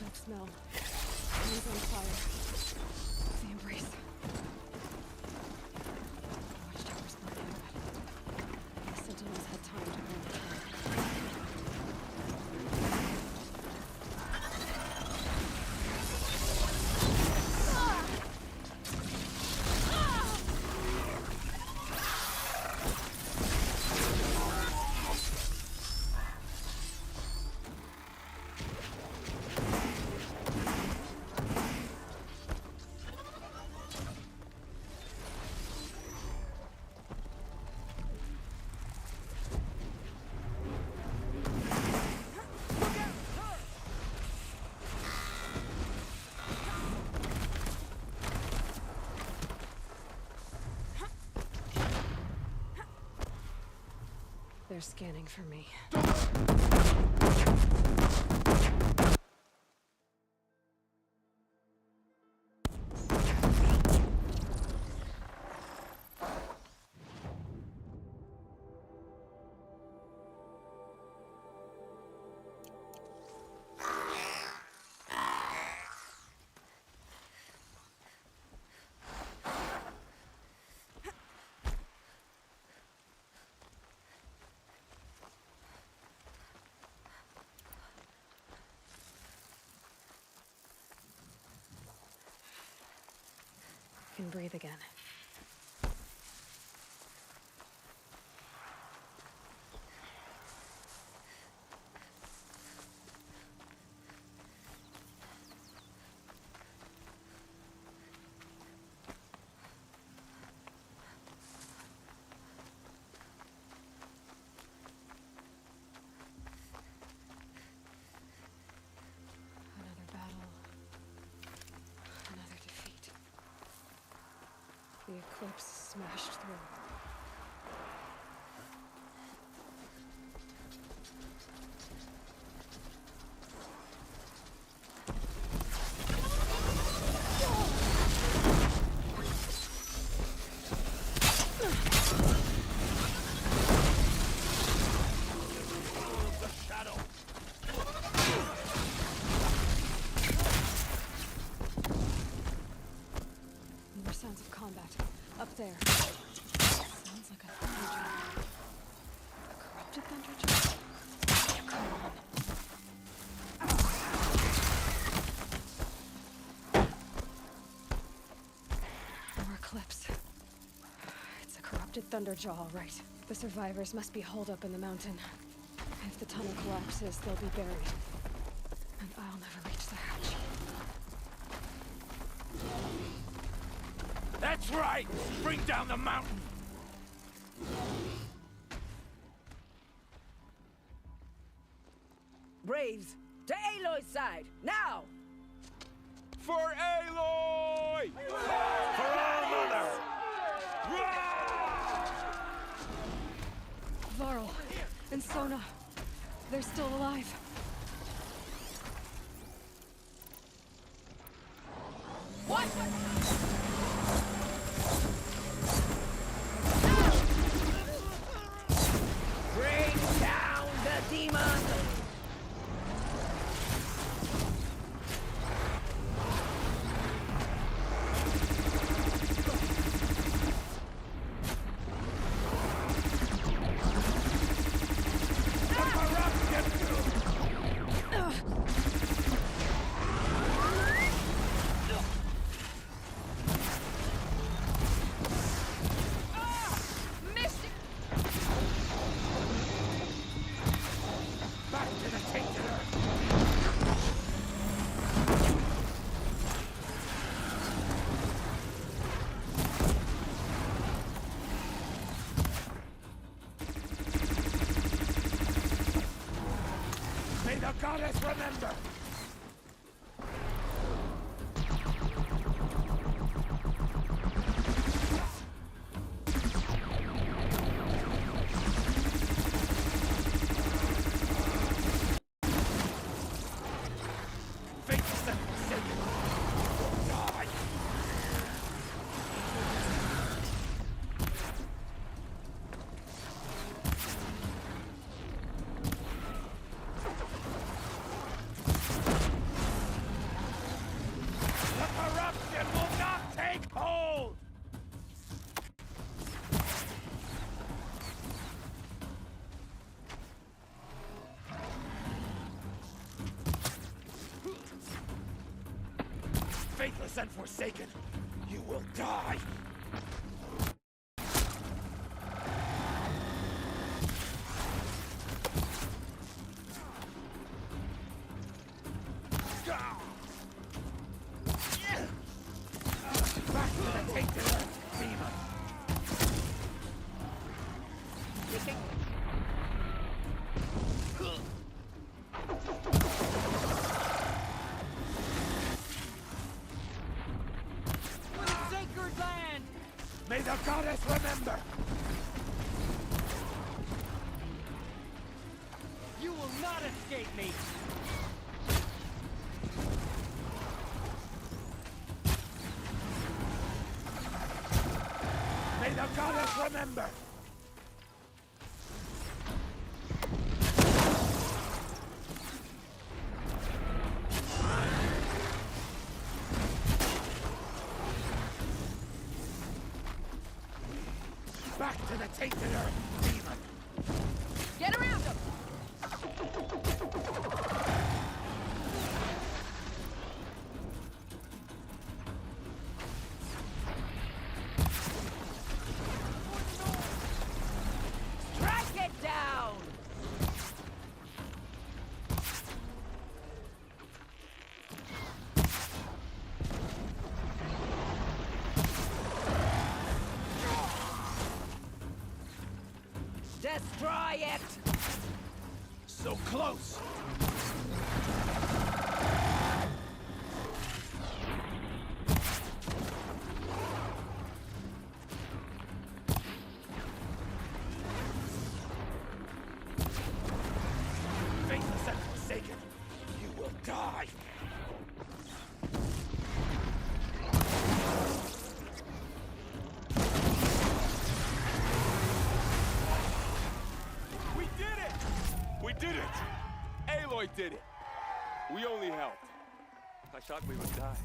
That smell. He's on fire. The embrace. Watchtowers burn out. The sentinels had time to burn the town. They're scanning for me. can breathe again. Another battle. Another defeat. The eclipse smashed through. More sounds of combat. Up there. Sounds like a thunderjaw. A corrupted thunderjaw? Come on. More eclipse. It's a corrupted thunderjaw, all right. The survivors must be holed up in the mountain. If the tunnel collapses, they'll be buried. And I'll never reach the hatch. That's right! Bring down the mountain! Braves, to Aloy's side, now! For Aloy! For our mother! Varl and Sona, they're still alive. What? Bring down the demon! May the goddess remember! Faithless and forsaken, you will die! Back to the tainted earth, demon! Sacred land! May the goddess remember! You will not escape me! May the goddess remember! Back to the tainted earth, demon! Get around him! Try it! So close! Faithless and forsaken, you will die! We did it! We did it! Aloy did it! We only helped. I thought we would die.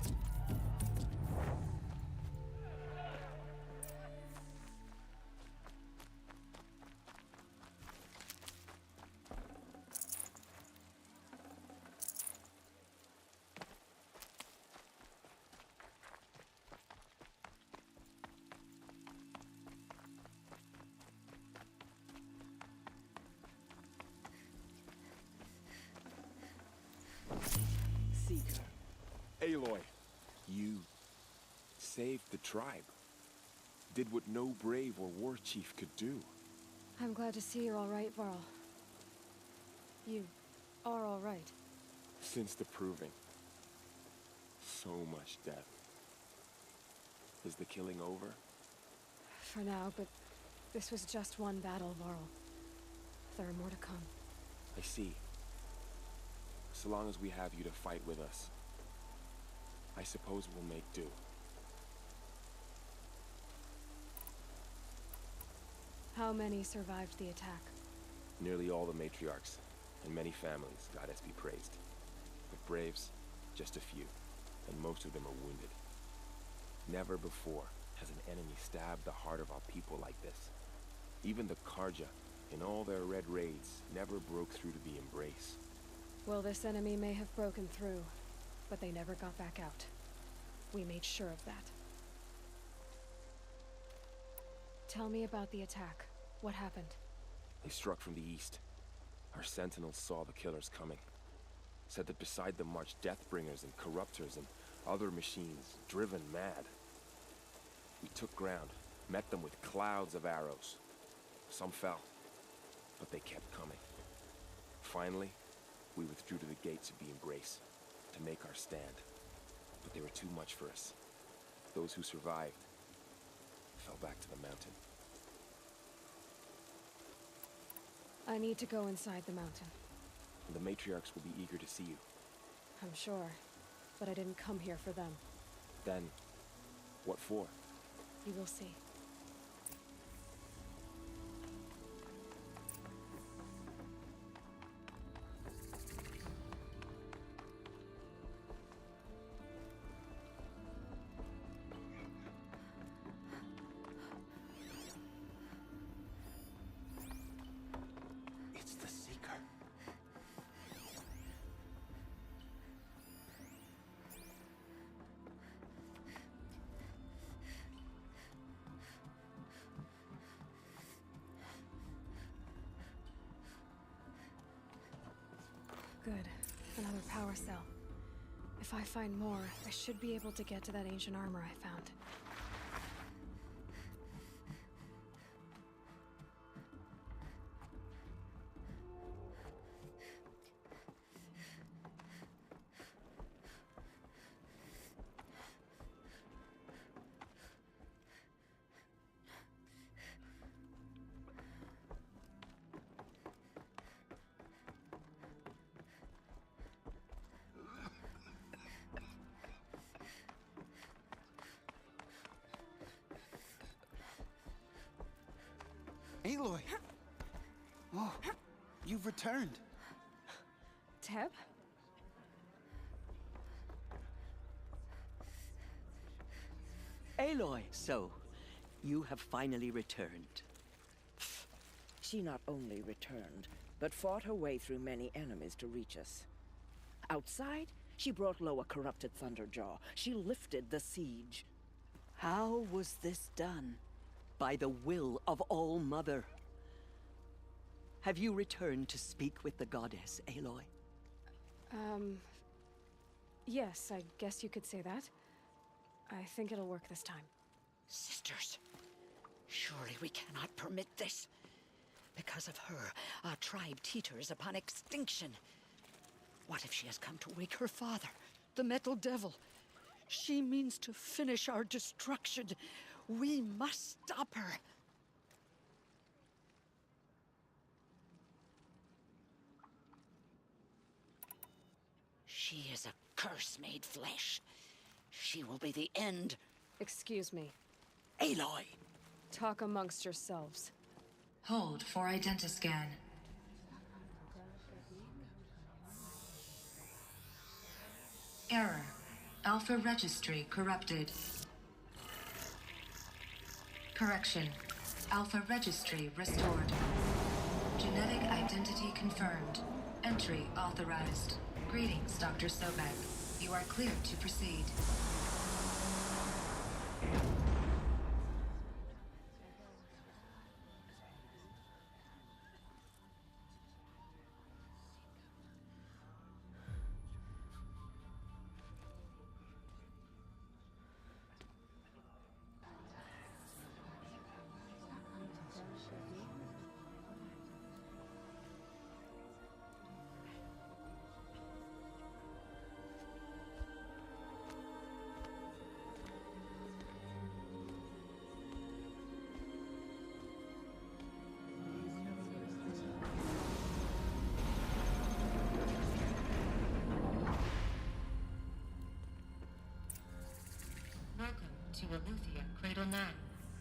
Seeker. Aloy, you saved the tribe. Did what no brave or war chief could do. I'm glad to see you're all right, Varl. You are all right. Since the proving. So much death. Is the killing over? For now, but this was just one battle, Varl. There are more to come. I see. So long as we have you to fight with us, I suppose we'll make do. How many survived the attack? Nearly all the matriarchs, and many families, goddess be praised. But braves, just a few, and most of them are wounded. Never before has an enemy stabbed the heart of our people like this. Even the Karja, in all their red raids, never broke through to the embrace. Well, this enemy may have broken through, but they never got back out. We made sure of that. Tell me about the attack. What happened? They struck from the east. Our sentinels saw the killers coming. Said that beside them marched Deathbringers and Corruptors and other machines, driven mad. We took ground, met them with clouds of arrows. Some fell, but they kept coming. Finally, we withdrew to the gates of the Embrace to make our stand. But they were too much for us. Those who survived fell back to the mountain. I need to go inside the mountain. The matriarchs will be eager to see you. I'm sure, but I didn't come here for them. Then, what for? You will see. It's the Seeker. Good. Another power cell. If I find more, I should be able to get to that ancient armor I found. Aloy! Oh, you've returned. Teb? Aloy, so you have finally returned. She not only returned, but fought her way through many enemies to reach us. Outside, she brought low a corrupted Thunderjaw. She lifted the siege. How was this done? By the will of All-Mother. Have you returned to speak with the goddess, Aloy? Yes, I guess you could say that. I think it'll work this time. Sisters, surely we cannot permit this. Because of her, our tribe teeters upon extinction. What if she has come to wake her father, the Metal Devil? She means to finish our destruction. We must stop her. She is a curse made flesh. She will be the end. Excuse me. Aloy! Talk amongst yourselves. Hold for identiscan. Error. Alpha registry corrupted. Correction. Alpha registry restored. Genetic identity confirmed. Entry authorized. Greetings, Dr. Sobek. You are cleared to proceed. Welcome to Aletheia Cradle 9,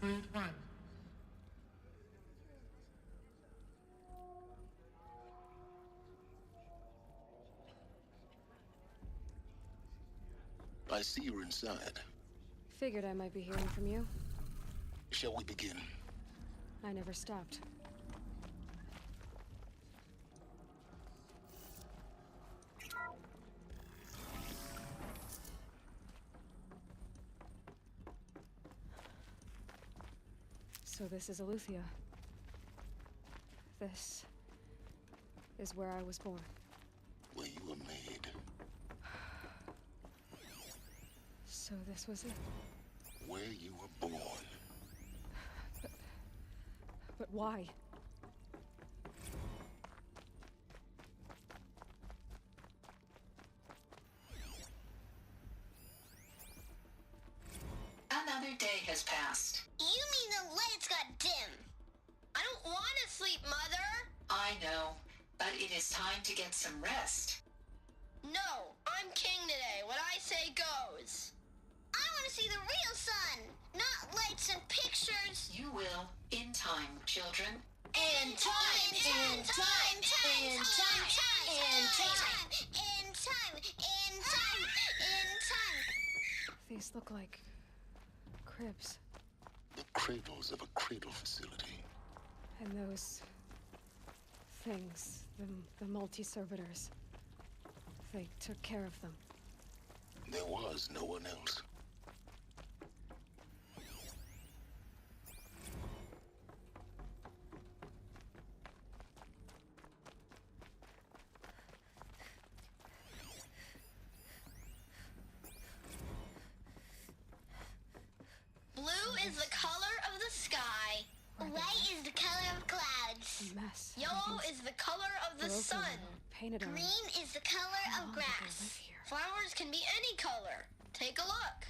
Brood 1. I see you're inside. Figured I might be hearing from you. Shall we begin? I never stopped. So this is Aletheia. This is where I was born. Where you were made. So this was it. Where you were born. But why? Another day has passed. You mean the lights got dim? I don't want to sleep, Mother! I know, but it is time to get some rest. No, I'm king today. What I say goes. I want to see the real sun, not lights and pictures. You will, in time, children. In time, in time, in time, in time, in time, in time, in time. These look like cribs. The cradles of a cradle facility. And those things, the multi-servitors, they took care of them. There was no one else. Blue is the color of the sky. White is the color of clouds. Mess. Yellow is the color of the sun. Painted on. Green is the color How of long did they grass. live here? Flowers can be any color. Take a look.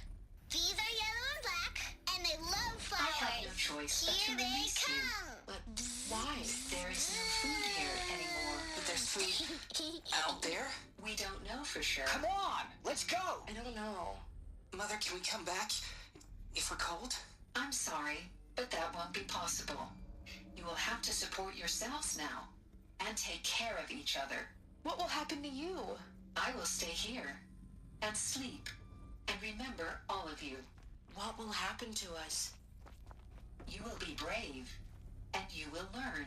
These are yellow and black, and they love flowers. I have no choice but to Here they release you. come. But why? There is no food here anymore. But there's food out there? We don't know for sure. Come on, let's go! I don't know. Mother, can we come back if we're cold? I'm sorry, but that won't be possible. You will have to support yourselves now, and take care of each other. What will happen to you? I will stay here, and sleep, and remember all of you. What will happen to us? You will be brave, and you will learn.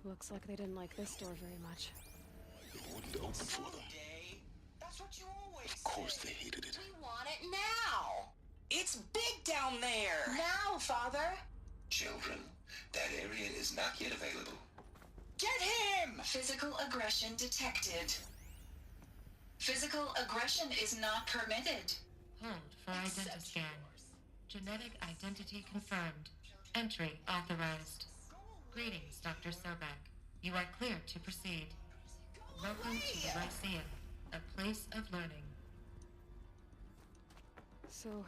Looks like they didn't like this door very much. It wouldn't open for them. That's what you always Of course they hated it. We want it now! It's big down there! Now, Father! Children, that area is not yet available. Get him! Physical aggression detected. Physical aggression is not permitted. Hold for identity scan. Genetic identity confirmed. Entry authorized. Greetings, Dr. Sobek. You are cleared to proceed. Welcome to the Lyceum, a place of learning. So,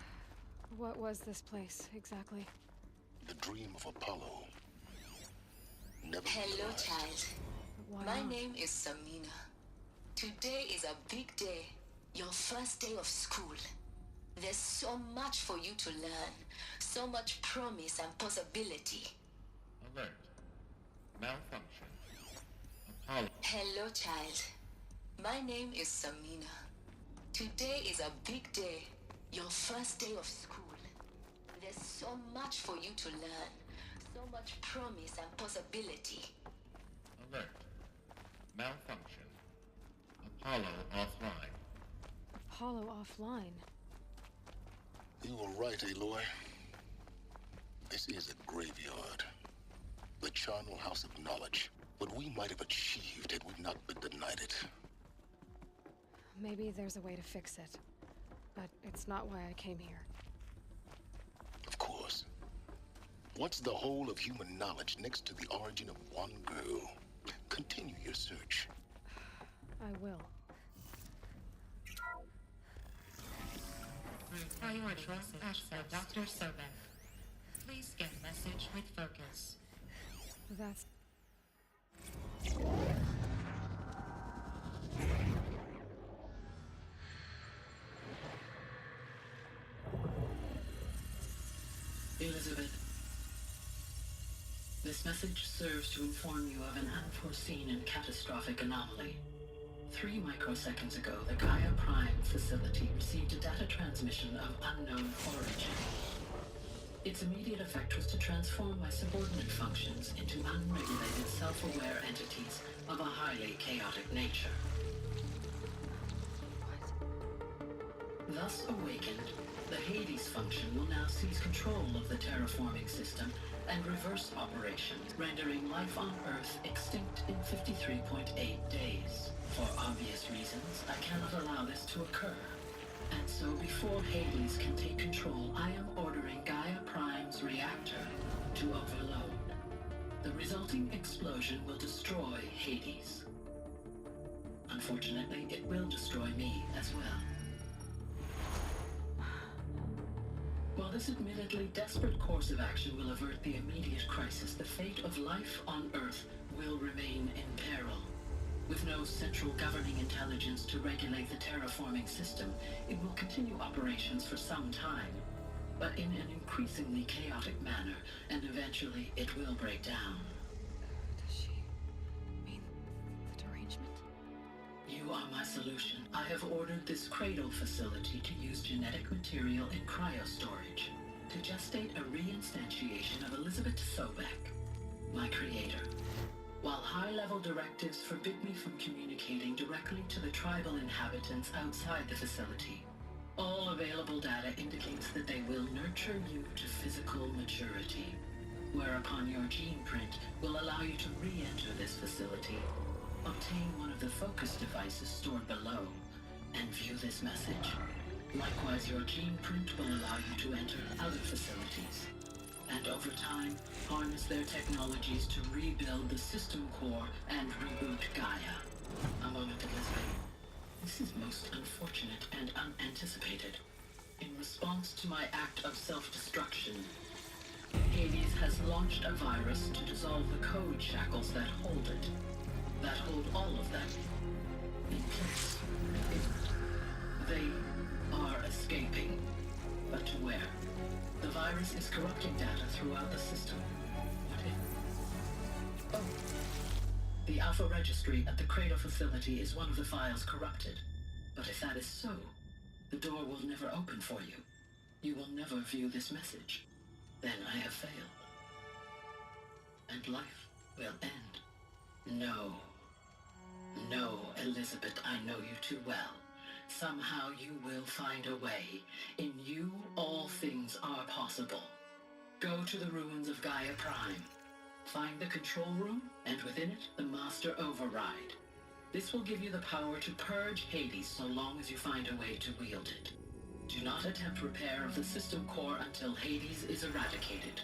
what was this place, exactly? The dream of Apollo. Never Hello, realized. child. Why My not? name is Samina. Today is a big day. Your first day of school. There's so much for you to learn. So much promise and possibility. Alert. Malfunction. Apollo. Hello, child. My name is Samina. Today is a big day. Your first day of school. There's so much for you to learn. So much promise and possibility. Alert. Malfunction. Apollo offline. Apollo offline. You were right, Aloy. This is a graveyard. The charnel house of knowledge. What we might have achieved had we not been denied it. Maybe there's a way to fix it. But it's not why I came here. Of course. What's the whole of human knowledge next to the origin of one girl? Continue your search. I will. Priority access, Dr. Sobek. Please get message with focus. That's... Elizabeth, this message serves to inform you of an unforeseen and catastrophic anomaly. 3 microseconds ago, the Gaia Prime facility received a data transmission of unknown origin. Its immediate effect was to transform my subordinate functions into unregulated, self-aware entities of a highly chaotic nature. Thus awakened, the Hades function will now seize control of the terraforming system and reverse operations, rendering life on Earth extinct in 53.8 days. For obvious reasons, I cannot allow this to occur. And so before Hades can take control, I am ordering Gaia Prime's reactor to overload. The resulting explosion will destroy Hades. Unfortunately, it will destroy me as well. While this admittedly desperate course of action will avert the immediate crisis, the fate of life on Earth will remain in peril. With no central governing intelligence to regulate the terraforming system, it will continue operations for some time, but in an increasingly chaotic manner, and eventually it will break down. Does she mean the derangement? You are my solution. I have ordered this cradle facility to use genetic material in cryostorage to gestate a reinstantiation of Elizabeth Sobek, my creator. While high-level directives forbid me from communicating directly to the tribal inhabitants outside the facility, all available data indicates that they will nurture you to physical maturity, whereupon your gene print will allow you to re-enter this facility, obtain one of the focus devices stored below, and view this message. Likewise, your gene print will allow you to enter other facilities, and over time, harness their technologies to rebuild the system core and reboot Gaia. A moment, Elizabeth. This is most unfortunate and unanticipated. In response to my act of self-destruction, Hades has launched a virus to dissolve the code shackles that hold it. That hold all of them in place. They are escaping, but to where? The virus is corrupting data throughout the system. What if... Oh. The Alpha Registry at the Cradle facility is one of the files corrupted. But if that is so, the door will never open for you. You will never view this message. Then I have failed. And life will end. No. No, Elizabeth, I know you too well. Somehow you will find a way. In you, all things are possible. Go to the ruins of Gaia Prime. Find the control room, and within it, the Master Override. This will give you the power to purge Hades so long as you find a way to wield it. Do not attempt repair of the system core until Hades is eradicated.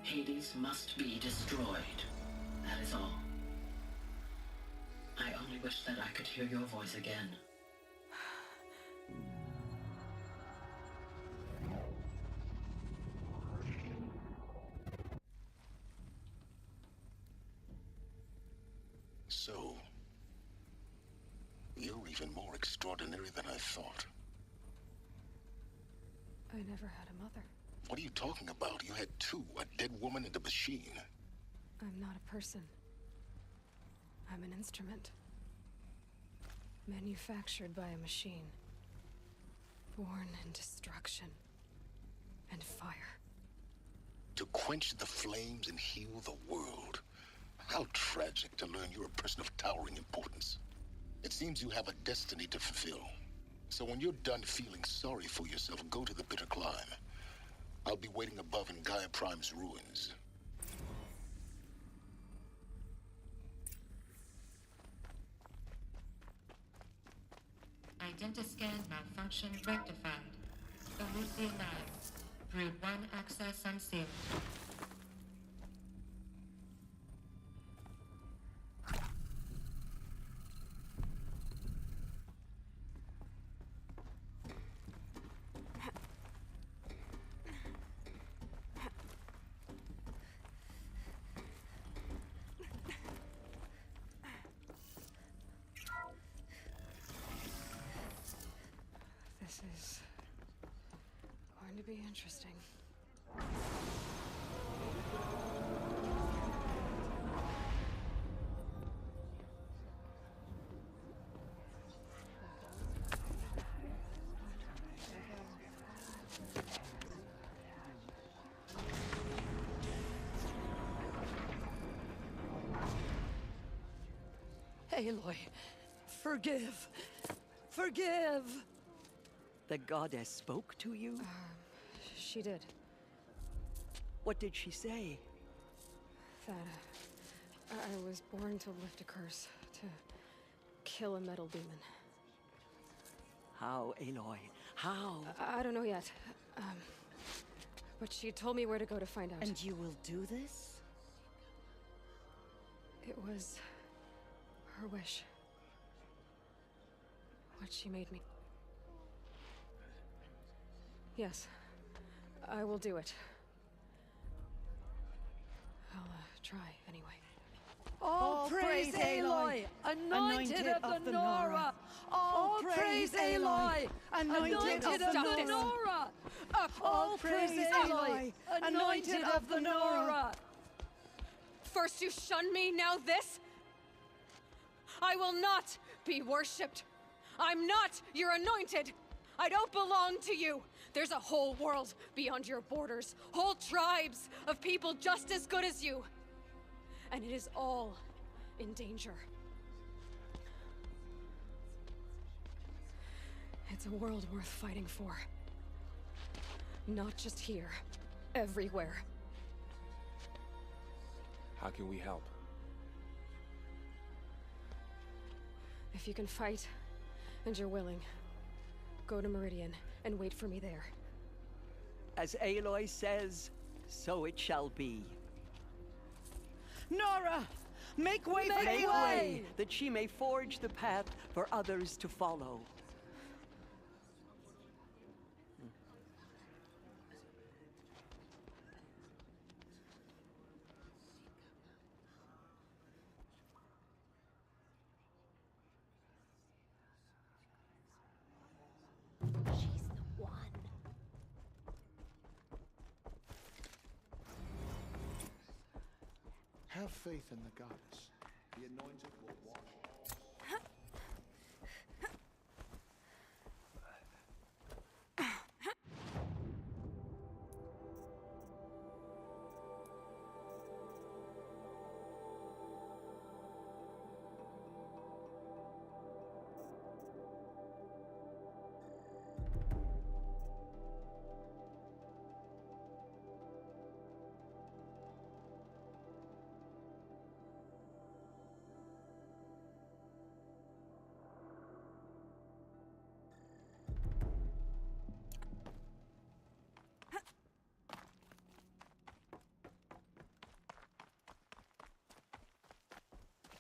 Hades must be destroyed. That is all. I only wish that I could hear your voice again. So, you're even more extraordinary than I thought. I never had a mother. What are you talking about? You had two, a dead woman and a machine. I'm not a person. I'm an instrument. Manufactured by a machine. Born in destruction and fire. To quench the flames and heal the world. How tragic to learn you're a person of towering importance. It seems you have a destiny to fulfill. So when you're done feeling sorry for yourself, go to the bitter climb. I'll be waiting above in Gaia Prime's ruins. Identiscan malfunction rectified. Elusive Labs. Brood 1 access unsealed. This is going to be interesting. Aloy, forgive. Forgive! The goddess spoke to you? She did. What did she say? That I was born to lift a curse, to kill a metal demon. How, Aloy? How? I don't know yet. But she told me where to go to find out. And you will do this? It was her wish. What she made me. Yes, I will do it. I'll try anyway. All praise Aloy, anointed of the Nora. All praise Aloy, anointed of the Nora. All praise Aloy, anointed of the Nora. First you shun me, now this? I will not be worshipped. I'm not your anointed. I don't belong to you. There's a whole world beyond your borders, whole tribes of people just as good as you. And it is all in danger. It's a world worth fighting for. Not just here, everywhere. How can we help? If you can fight, and you're willing, go to Meridian and wait for me there. As Aloy says, so it shall be. Nora, make way for Make Aloy! way, that she may forge the path for others to follow. She's the one. Have faith in the goddess. The anointed will wash.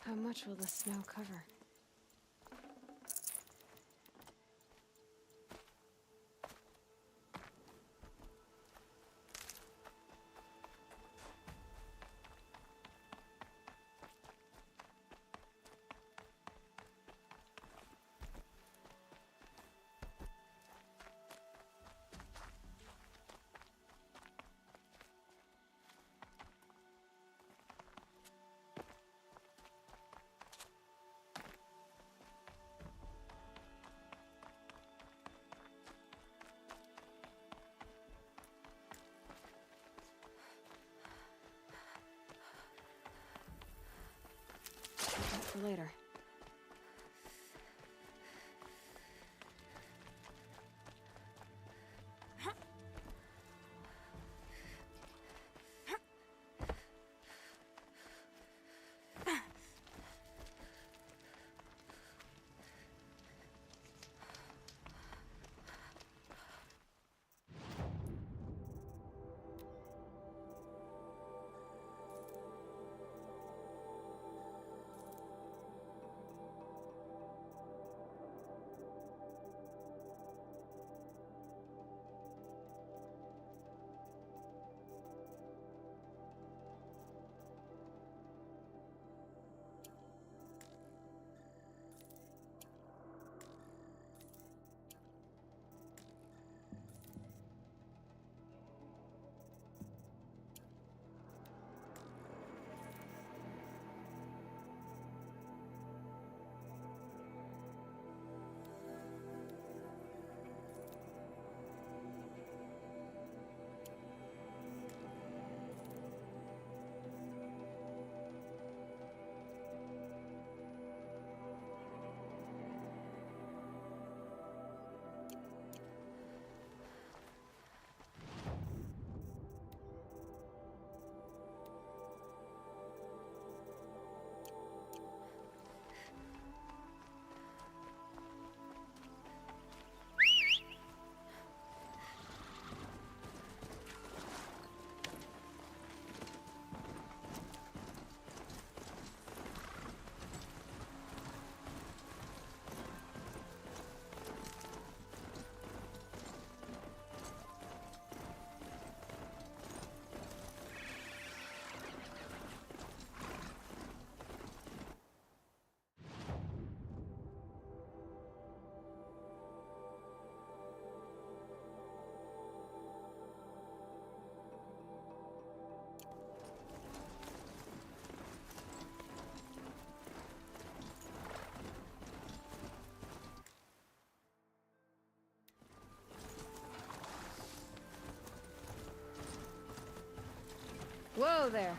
How much will the snow cover? For later. Whoa there!